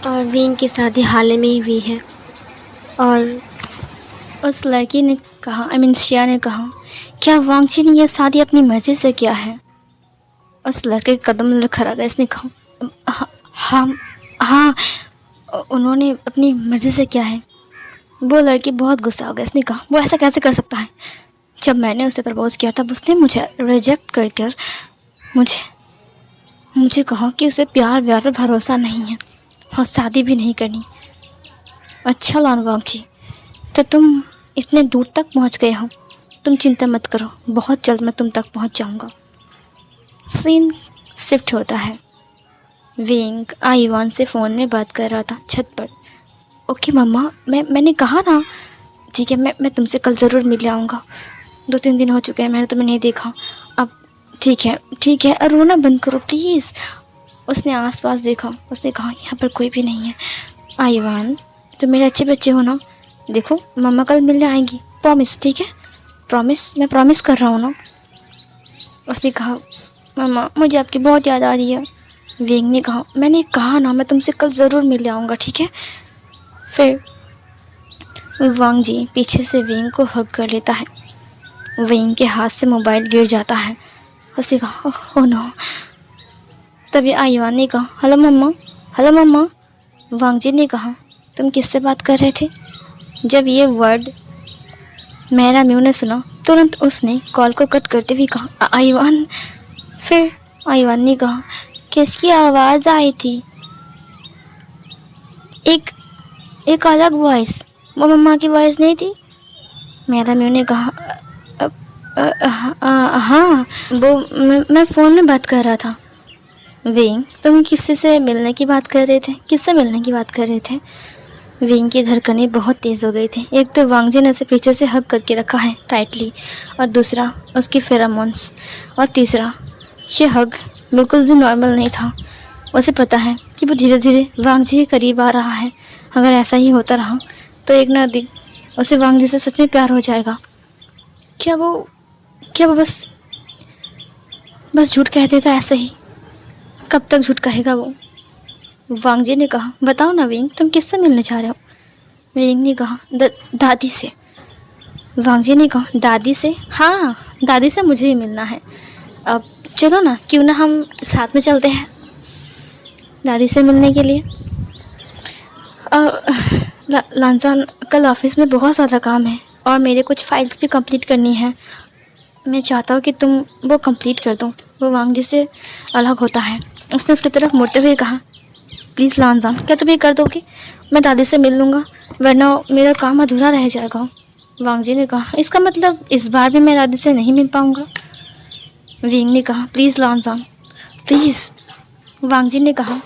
A: और विंग की शादी हाल ही में ही हुई है। और उस लड़की ने कहा, सिया ने कहा, क्या वांग जी ने यह शादी अपनी मर्ज़ी से किया है? उस लड़के के कदम लड़खड़ा गए। इसने कहा, हाँ, उन्होंने अपनी मर्ज़ी से किया है। वो लड़की बहुत गुस्सा हो गया। इसने कहा, वो ऐसा कैसे कर सकता है? जब मैंने उसे प्रपोज़ किया तब उसने मुझे रिजेक्ट कर मुझे कहा कि उसे प्यार पर भरोसा नहीं है और शादी भी नहीं करनी। अच्छा लान वांग जी, तो तुम इतने दूर तक पहुंच गए हो। तुम चिंता मत करो, बहुत जल्द मैं तुम तक पहुंच जाऊंगा। सीन शिफ्ट होता है। विंग आईवान से फ़ोन में बात कर रहा था छत पर। ओके मम्मा, मैंने कहा ना, ठीक है, मैं तुमसे कल ज़रूर मिल आऊँगा। 2-3 दिन हो चुके हैं, मैंने तुम्हें नहीं देखा। अब ठीक है, और रोना बंद करो प्लीज़। उसने आसपास देखा। उसने कहा, यहाँ पर कोई भी नहीं है। आईवान, तुम मेरे अच्छे बच्चे हो ना? देखो, मम्मा कल मिलने आएंगी, प्रॉमिस, ठीक है? प्रॉमिस, मैं प्रॉमिस कर रहा हूँ ना। उसने कहा, मम्मा मुझे आपकी बहुत याद आ रही है। विंग ने कहा, मैंने कहा ना, मैं तुमसे कल ज़रूर मिल आऊँगा, ठीक है? फिर वांग जी पीछे से विंग को हग कर लेता है। विंग के हाथ से मोबाइल गिर जाता है। उसने कहा, ओह नो। तभी आईवान ने कहा, हेलो मम्मा। वांग जी ने कहा, तुम किससे बात कर रहे थे? जब ये वर्ड मेरा म्यू ने सुना, तुरंत उसने कॉल को कट करते हुए कहा, आईवान। फिर आईवान ने कहा, किसकी आवाज़ आई थी? एक अलग वॉइस, वो मम्मा की वॉइस नहीं थी? मेरा म्यू ने कहा, हाँ, वो मैं फ़ोन में बात कर रहा था। विंग, तुम किससे मिलने की बात कर रहे थे? किससे मिलने की बात कर रहे थे? विंग की धड़कनें बहुत तेज़ हो गई थी। एक तो वांग जी ने उसे पीछे से हग करके रखा है टाइटली, और दूसरा उसकी फेरामोन्स, और तीसरा ये हग बिल्कुल भी नॉर्मल नहीं था। उसे पता है कि वो धीरे धीरे वांग जी के करीब आ रहा है। अगर ऐसा ही होता रहा तो एक ना दिन उसे वांग जी से सच में प्यार हो जाएगा। क्या वो बस बस झूठ कह देगा ऐसे ही। कब तक झूठ कहेगा वो? वांग जी ने कहा, बताओ ना विंग, तुम किससे मिलने जा रहे हो? विंग ने कहा, दादी से। वांग जी ने कहा, दादी से? हाँ, दादी से मुझे ही मिलना है। अब चलो ना, क्यों ना हम साथ में चलते हैं दादी से मिलने के लिए। लांजान, कल ऑफिस में बहुत ज़्यादा काम है और मेरे कुछ फाइल्स भी कंप्लीट करनी है। मैं चाहता हूँ कि तुम वो कंप्लीट कर दो। वो वांग जी से अलग होता है। उसने उसकी तरफ मुड़ते हुए कहा, प्लीज़ लांजान, क्या तुम ये कर दोगे? मैं दादी से मिल लूँगा, वरना मेरा काम अधूरा रह जाएगा। वांग जी ने कहा, इसका मतलब इस बार भी मैं दादी से नहीं मिल पाऊँगा? विंग ने कहा, प्लीज़ लांजान, प्लीज़। वांग जी ने कहा,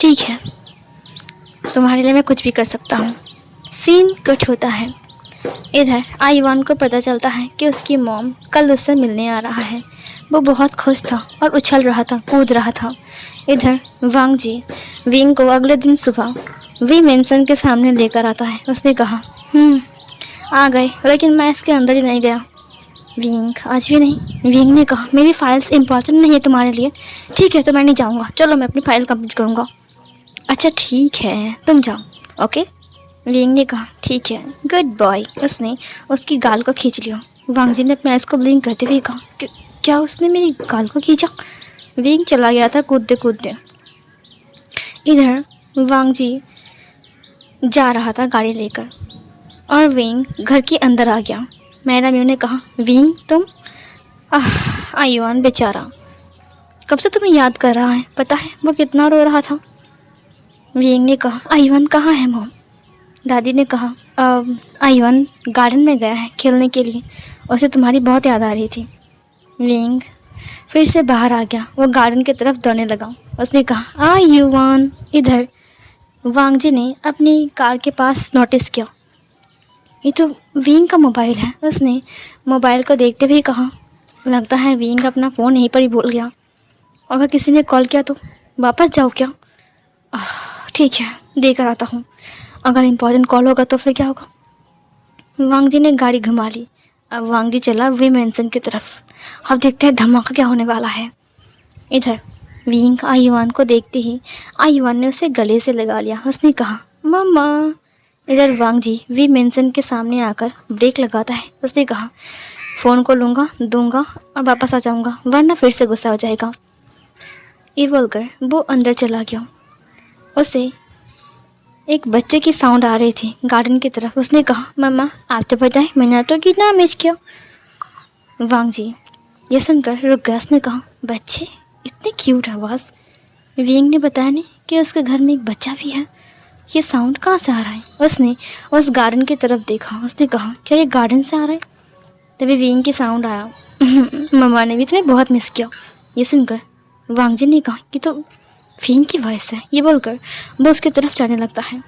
A: ठीक है, तुम्हारे लिए मैं कुछ भी कर सकता हूँ। सीन कट होता है। इधर आईवान को पता चलता है कि उसकी मॉम कल उससे मिलने आ रहा है। वो बहुत खुश था और उछल रहा था, कूद रहा था। इधर वांग जी विंग को अगले दिन सुबह वी मेंसन के सामने लेकर आता है। उसने कहा, आ गए, लेकिन मैं इसके अंदर ही नहीं गया। विंग, आज भी नहीं? विंग ने कहा, मेरी फाइल्स इंपॉर्टेंट नहीं है तुम्हारे लिए। ठीक है, तो मैं नहीं जाऊँगा, चलो मैं अपनी फ़ाइल कंप्लीट करूँगा। अच्छा ठीक है, तुम जाओ, ओके। विंग ने कहा, ठीक है, गुड बॉय। उसने उसकी गाल को खींच लिया। वांग जी ने अपने आइस को ब्लिंक करते हुए कहा, क्या उसने मेरी गाल को खींचा? विंग चला गया था कूदते कूदते। इधर वांग जी जा रहा था गाड़ी लेकर और विंग घर के अंदर आ गया। मैडम यू ने कहा, विंग तुम? आयुआन बेचारा कब से तुम्हें याद कर रहा है, पता है वो कितना रो रहा था। विंग ने कहा, आयुआन कहाँ है मॉम? दादी ने कहा, आयुआन गार्डन में गया है खेलने के लिए, उसे तुम्हारी बहुत याद आ रही थी। विंग फिर से बाहर आ गया। वो गार्डन की तरफ दौड़ने लगा। उसने कहा, आयुआन। इधर वांग जी ने अपनी कार के पास नोटिस किया, ये तो विंग का मोबाइल है। उसने मोबाइल को देखते हुए कहा, लगता है विंग अपना फ़ोन यहीं पर ही भूल गया। अगर किसी ने कॉल किया तो वापस जाओ क्या? ठीक है, देकर आता हूँ, अगर इम्पोर्टेंट कॉल होगा तो फिर क्या होगा। वांग जी ने गाड़ी घुमा ली। अब वांग जी चला वी मेंसन की तरफ। अब देखते हैं धमाका क्या होने वाला है। इधर विंग आयुआन को देखते ही आयुआन ने उसे गले से लगा लिया। उसने कहा, मम्मा। इधर वांग जी वी मेंसन के सामने आकर ब्रेक लगाता है। उसने कहा, फ़ोन को लूँगा, दूंगा और वापस आ जाऊँगा, वरना फिर से गुस्सा हो जाएगा। ये बोलकर वो अंदर चला गया। उसे एक बच्चे की साउंड आ रही थी गार्डन की तरफ। उसने कहा, मम्मा आप तो बताएं, मैंने तो कितना मिस किया। वांग जी ये सुनकर रुक गया। उसने कहा, बच्चे? इतनी क्यूट आवाज़। विंग ने बताया नहीं कि उसके घर में एक बच्चा भी है। ये साउंड कहाँ से आ रहा है? उसने उस गार्डन की तरफ देखा। उसने कहा, क्या ये गार्डन से आ रहा है? तभी विंग की साउंड आया, मम्मा ने भी तुम्हें बहुत मिस किया। ये सुनकर वांग जी ने कहा, कि तो विंग की वॉइस है। ये बोलकर वो उसकी तरफ जाने लगता है,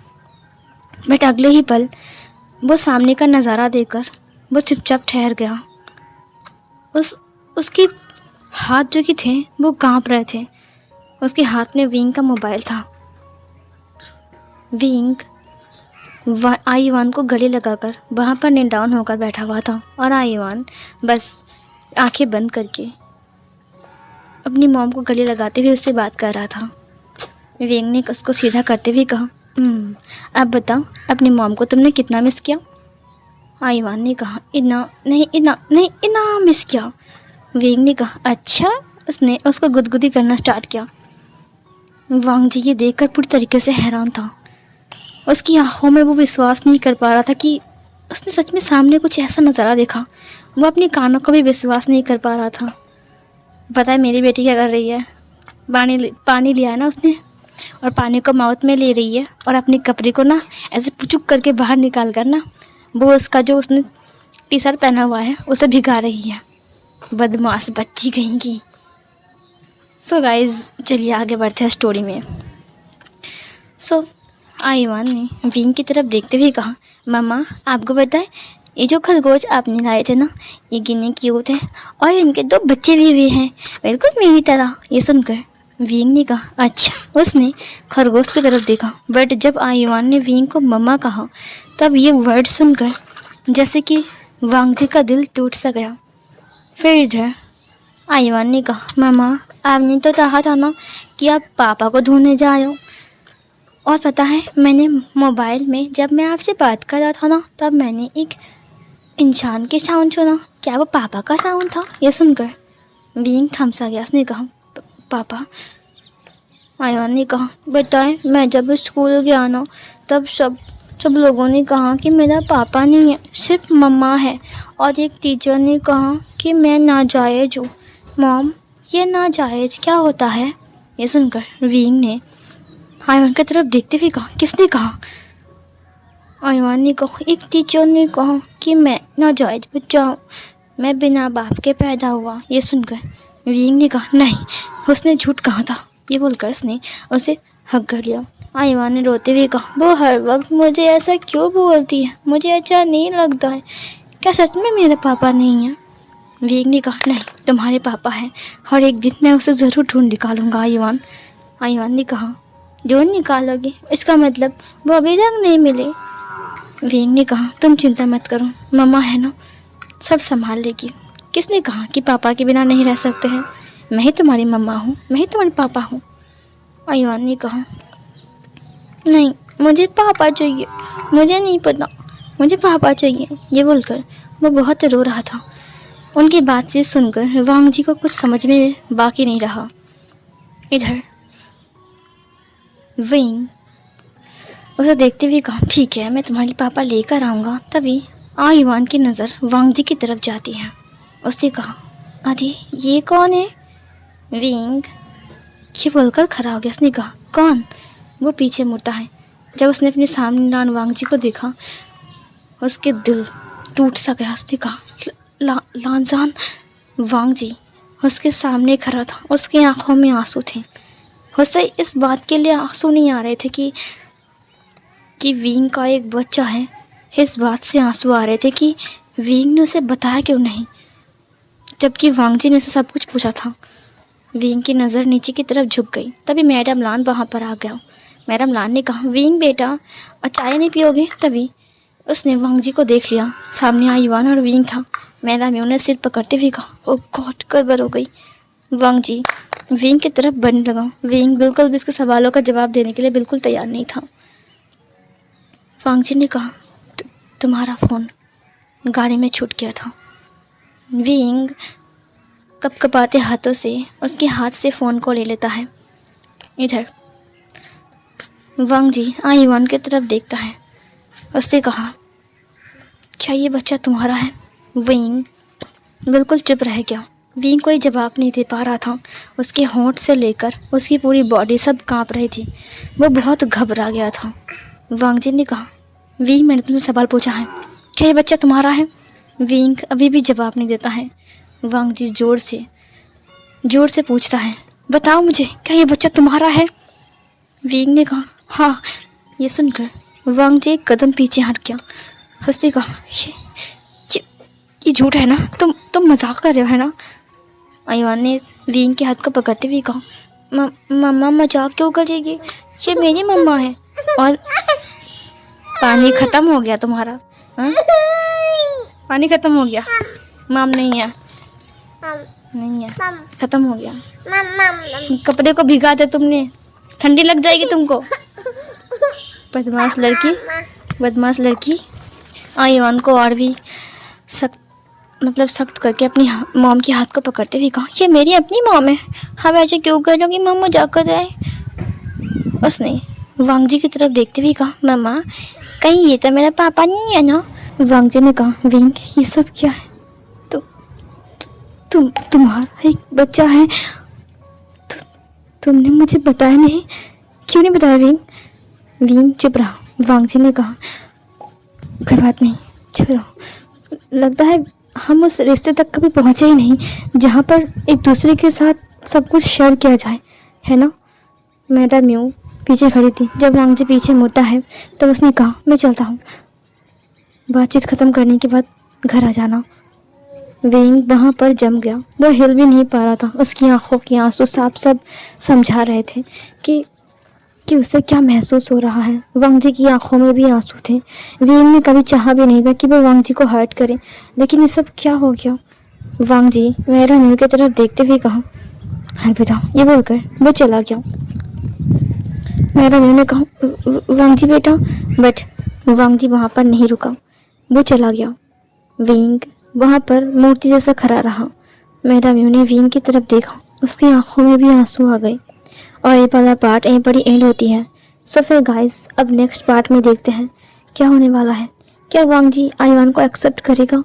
A: बट अगले ही पल वो सामने का नज़ारा देखकर वो चुपचाप ठहर गया। उसके हाथ जो कि थे वो कांप रहे थे। उसके हाथ में विंग का मोबाइल था। विंग आयुआन को गले लगाकर वहाँ पर नील डाउन होकर बैठा हुआ था और आयुआन बस आंखें बंद करके अपनी मॉम को गले लगाते हुए उससे बात कर रहा था। विंग ने उसको सीधा करते हुए कहा, अब बताओ अपनी मॉम को तुमने कितना मिस किया? आयुआन ने कहा, इतना मिस किया। विंग ने कहा, अच्छा। उसने उसको गुदगुदी करना स्टार्ट किया। वांग जी ये देखकर पूरी तरीके से हैरान था। उसकी आंखों में वो विश्वास नहीं कर पा रहा था कि उसने सच में सामने कुछ ऐसा नज़ारा देखा। वो अपने कानों को भी विश्वास नहीं कर पा रहा था। पता है मेरी बेटी क्या कर रही है? पानी लिया है ना उसने, और पानी को माउथ में ले रही है और अपने कपड़े को ना ऐसे पुचुक करके बाहर निकाल कर ना वो उसका जो उसने टी शर्ट पहना हुआ है उसे भिगा रही है। बदमाश बच्ची कहीं की। सो गाइज चलिए आगे बढ़ते हैं स्टोरी में। सो आयुआन ने विंग की तरफ देखते हुए कहा, मम्मा आपको पता है ये जो खरगोश आपने लाए थे ना, ये कितने क्यूट हैं और इनके 2 बच्चे भी हुए हैं, बिल्कुल मेरी तरह। ये सुनकर विंग ने कहा, अच्छा। उसने खरगोश की तरफ देखा, बट जब आयुआन ने विंग को मम्मा कहा तब ये वर्ड सुनकर जैसे कि वांग जी का दिल टूट सा गया। फिर इधर आयुआन ने कहा, मामा आपने तो कहा था ना कि आप पापा को ढूंढने जा रहे हो। और पता है मैंने मोबाइल में जब मैं आपसे बात कर रहा था ना, तब मैंने एक इंसान के साउंड सुना। क्या वो पापा का साउंड था? ये सुनकर विंग थमसा गया। उसने कहा, पापा। आयुआन ने कहा, बताएं, मैं जब स्कूल गया ना, तब सब लोगों ने कहा कि मेरा पापा नहीं है, सिर्फ मम्मा है। और एक टीचर ने कहा कि मैं नाजायज़ हूँ। मॉम, ये नाजायज़ क्या होता है? ये सुनकर विंग ने आयुआन की तरफ देखते हुए कहा, किसने कहा? आयुआन ने कहा, एक टीचर ने कहा कि मैं नाजायज़ बच्चा हूँ, मैं बिना बाप के पैदा हुआ। ये सुनकर विंग ने कहा, नहीं, उसने झूठ कहा था। ये बोलकर उसने उसे हक कर लिया। आयुआन ने रोते हुए कहा, वो हर वक्त मुझे ऐसा क्यों बोलती है? मुझे अच्छा नहीं लगता है। क्या सच में मेरे पापा नहीं हैं? विंग ने कहा, नहीं, तुम्हारे पापा हैं और एक दिन मैं उसे ज़रूर ढूंढ निकालूंगा। आयुआन ने कहा, ढूंढ निकालोगे? इसका मतलब वो अभी तक नहीं मिले? विंग ने कहा, तुम चिंता मत करो, मम्मा है ना, सब संभाल लेगी। किसने कहा कि पापा के बिना नहीं रह सकते हैं? मैं ही तुम्हारी मम्मा हूँ, मैं ही तुम्हारे पापा हूँ। आयुआन ने कहा, नहीं, मुझे पापा चाहिए, मुझे नहीं पता, मुझे पापा चाहिए। ये बोलकर वो बहुत रो रहा था। उनकी बातचीत सुनकर वांग जी को कुछ समझ में बाकी नहीं रहा। इधर विंग उसे देखते हुए कहा, ठीक है, मैं तुम्हारे पापा लेकर आऊँगा। तभी आयुआन की नज़र वांग जी की तरफ जाती है। उसने कहा, अरे ये कौन है? विंग ये बोलकर खड़ा हो गया। उसने कहा, कौन? वो पीछे मुड़ता है। जब उसने अपने सामने नान वांग जी को देखा, उसके दिल टूट सा गया। उसने कहा, लानजान वांग जी उसके सामने खड़ा था। उसकी आंखों में आंसू थे। उसे इस बात के लिए आंसू नहीं आ रहे थे कि विंग का एक बच्चा है। इस बात से आंसू आ रहे थे कि विंग ने उसे बताया क्यों नहीं, जबकि वांग जी ने उसे सब कुछ पूछा था। विंग की नज़र नीचे की तरफ झुक गई। तभी मैडम लान वहाँ पर आ गया। मैडम लान ने कहा, विंग बेटा, चाय नहीं पियोगे? तभी उसने वांग जी को देख लिया। सामने आयुआन और विंग था। मैडम ने उन्हें सिर पकड़ते हुए कहा, ओ गॉड, गड़बड़ हो गई। वांग जी विंग की तरफ बढ़ने लगा। विंग बिल्कुल भी इसके सवालों का जवाब देने के लिए बिल्कुल तैयार नहीं था। वांग जी ने कहा, तुम्हारा फ़ोन गाड़ी में छूट गया था। विंग कपकपाते हाथों से उसके हाथ से फ़ोन को ले लेता है। इधर वांग जी आयुआन की तरफ देखता है। उसने कहा, क्या ये बच्चा तुम्हारा है? विंग बिल्कुल चुप रह गया। विंग कोई जवाब नहीं दे पा रहा था। उसके होंठ से लेकर उसकी पूरी बॉडी सब कांप रही थी। वो बहुत घबरा गया था। वांग जी ने कहा, विंग, मैंने तुमसे सवाल पूछा है, क्या ये बच्चा तुम्हारा है? विंग अभी भी जवाब नहीं देता है। वांग जी जोर से पूछता है, बताओ मुझे, क्या ये बच्चा तुम्हारा है? विंग ने कहा, हाँ। ये सुनकर वांग जी एक कदम पीछे हट गया। उसने कहा, ये झूठ है ना? तुम मजाक कर रहे हो है ना? आयुआन ने विंग के हाथ को पकड़ते हुए कहा, मम्मा मजाक क्यों करेगी? ये मेरी मम्मा है। और पानी ख़त्म हो गया तुम्हारा? हाँ, पानी ख़त्म हो गया? माम नहीं है, नहीं है, ख़त्म हो गया। कपड़े को भिगा दे तुमने, ठंडी लग जाएगी तुमको। बदमाश लड़की। आयुआन को और भी सख्त करके अपनी मॉम के हाथ को पकड़ते हुए कहा, ये मेरी अपनी मॉम है, हम ऐसे क्यों करोगी? मम्मा जाकर जाए। उसने वांग जी की तरफ देखते हुए कहा, मम्मा, कहीं ये तो मेरा पापा नहीं है ना? वांग जी ने कहा, विंग, ये सब क्या है? तुम्हारा एक बच्चा है? तुमने मुझे बताया नहीं, क्यों नहीं बताया? विंग चुप रहा। वांग जी ने कहा, कोई बात नहीं, छोड़ो, लगता है हम उस रिश्ते तक कभी पहुँचे ही नहीं जहाँ पर एक दूसरे के साथ सब कुछ शेयर किया जाए, है ना? मैडम यूँ पीछे खड़ी थी। जब वांग जी पीछे मुड़ता है तब उसने कहा, मैं चलता हूँ, बातचीत ख़त्म करने के बाद घर आ जाना। विंग वहाँ पर जम गया। वो हिल भी नहीं पा रहा था। उसकी आंखों के आंसू साफ सब समझा रहे थे कि उसे क्या महसूस हो रहा है। वांग जी की आंखों में भी आंसू थे। विंग ने कभी चाहा भी नहीं था कि वो वांग जी को हर्ट करे, लेकिन ये सब क्या हो गया? वांग जी मेरा न्यू की तरफ देखते हुए कहा, अलविदा। ये बोलकर वो चला गया। मेरा न्यू ने कहा, वांग जी बेटा, बट वांग जी वहाँ पर नहीं रुका, वो चला गया। विंग वहाँ पर मूर्ति जैसा खड़ा रहा। मेरा म्यू ने विंग की तरफ देखा, उसकी आंखों में भी आंसू आ गए। और ये वाला पार्ट यहीं पर ही एंड होती है। सो फिर गाइस अब नेक्स्ट पार्ट में देखते हैं क्या होने वाला है। क्या वांग जी आईवान को एक्सेप्ट करेगा,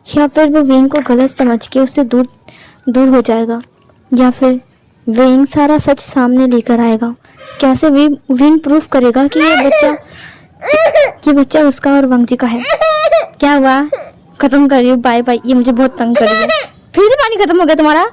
A: या फिर वो विंग को गलत समझ के उससे दूर दूर हो जाएगा, या फिर विंग सारा सच सामने लेकर आएगा। कैसे विंग प्रूफ करेगा कि ये बच्चा उसका और वांग जी का है। क्या हुआ, खत्म कर रही हूँ, बाय बाय। ये मुझे बहुत तंग कर रही है। फिर से पानी खत्म हो गया तुम्हारा।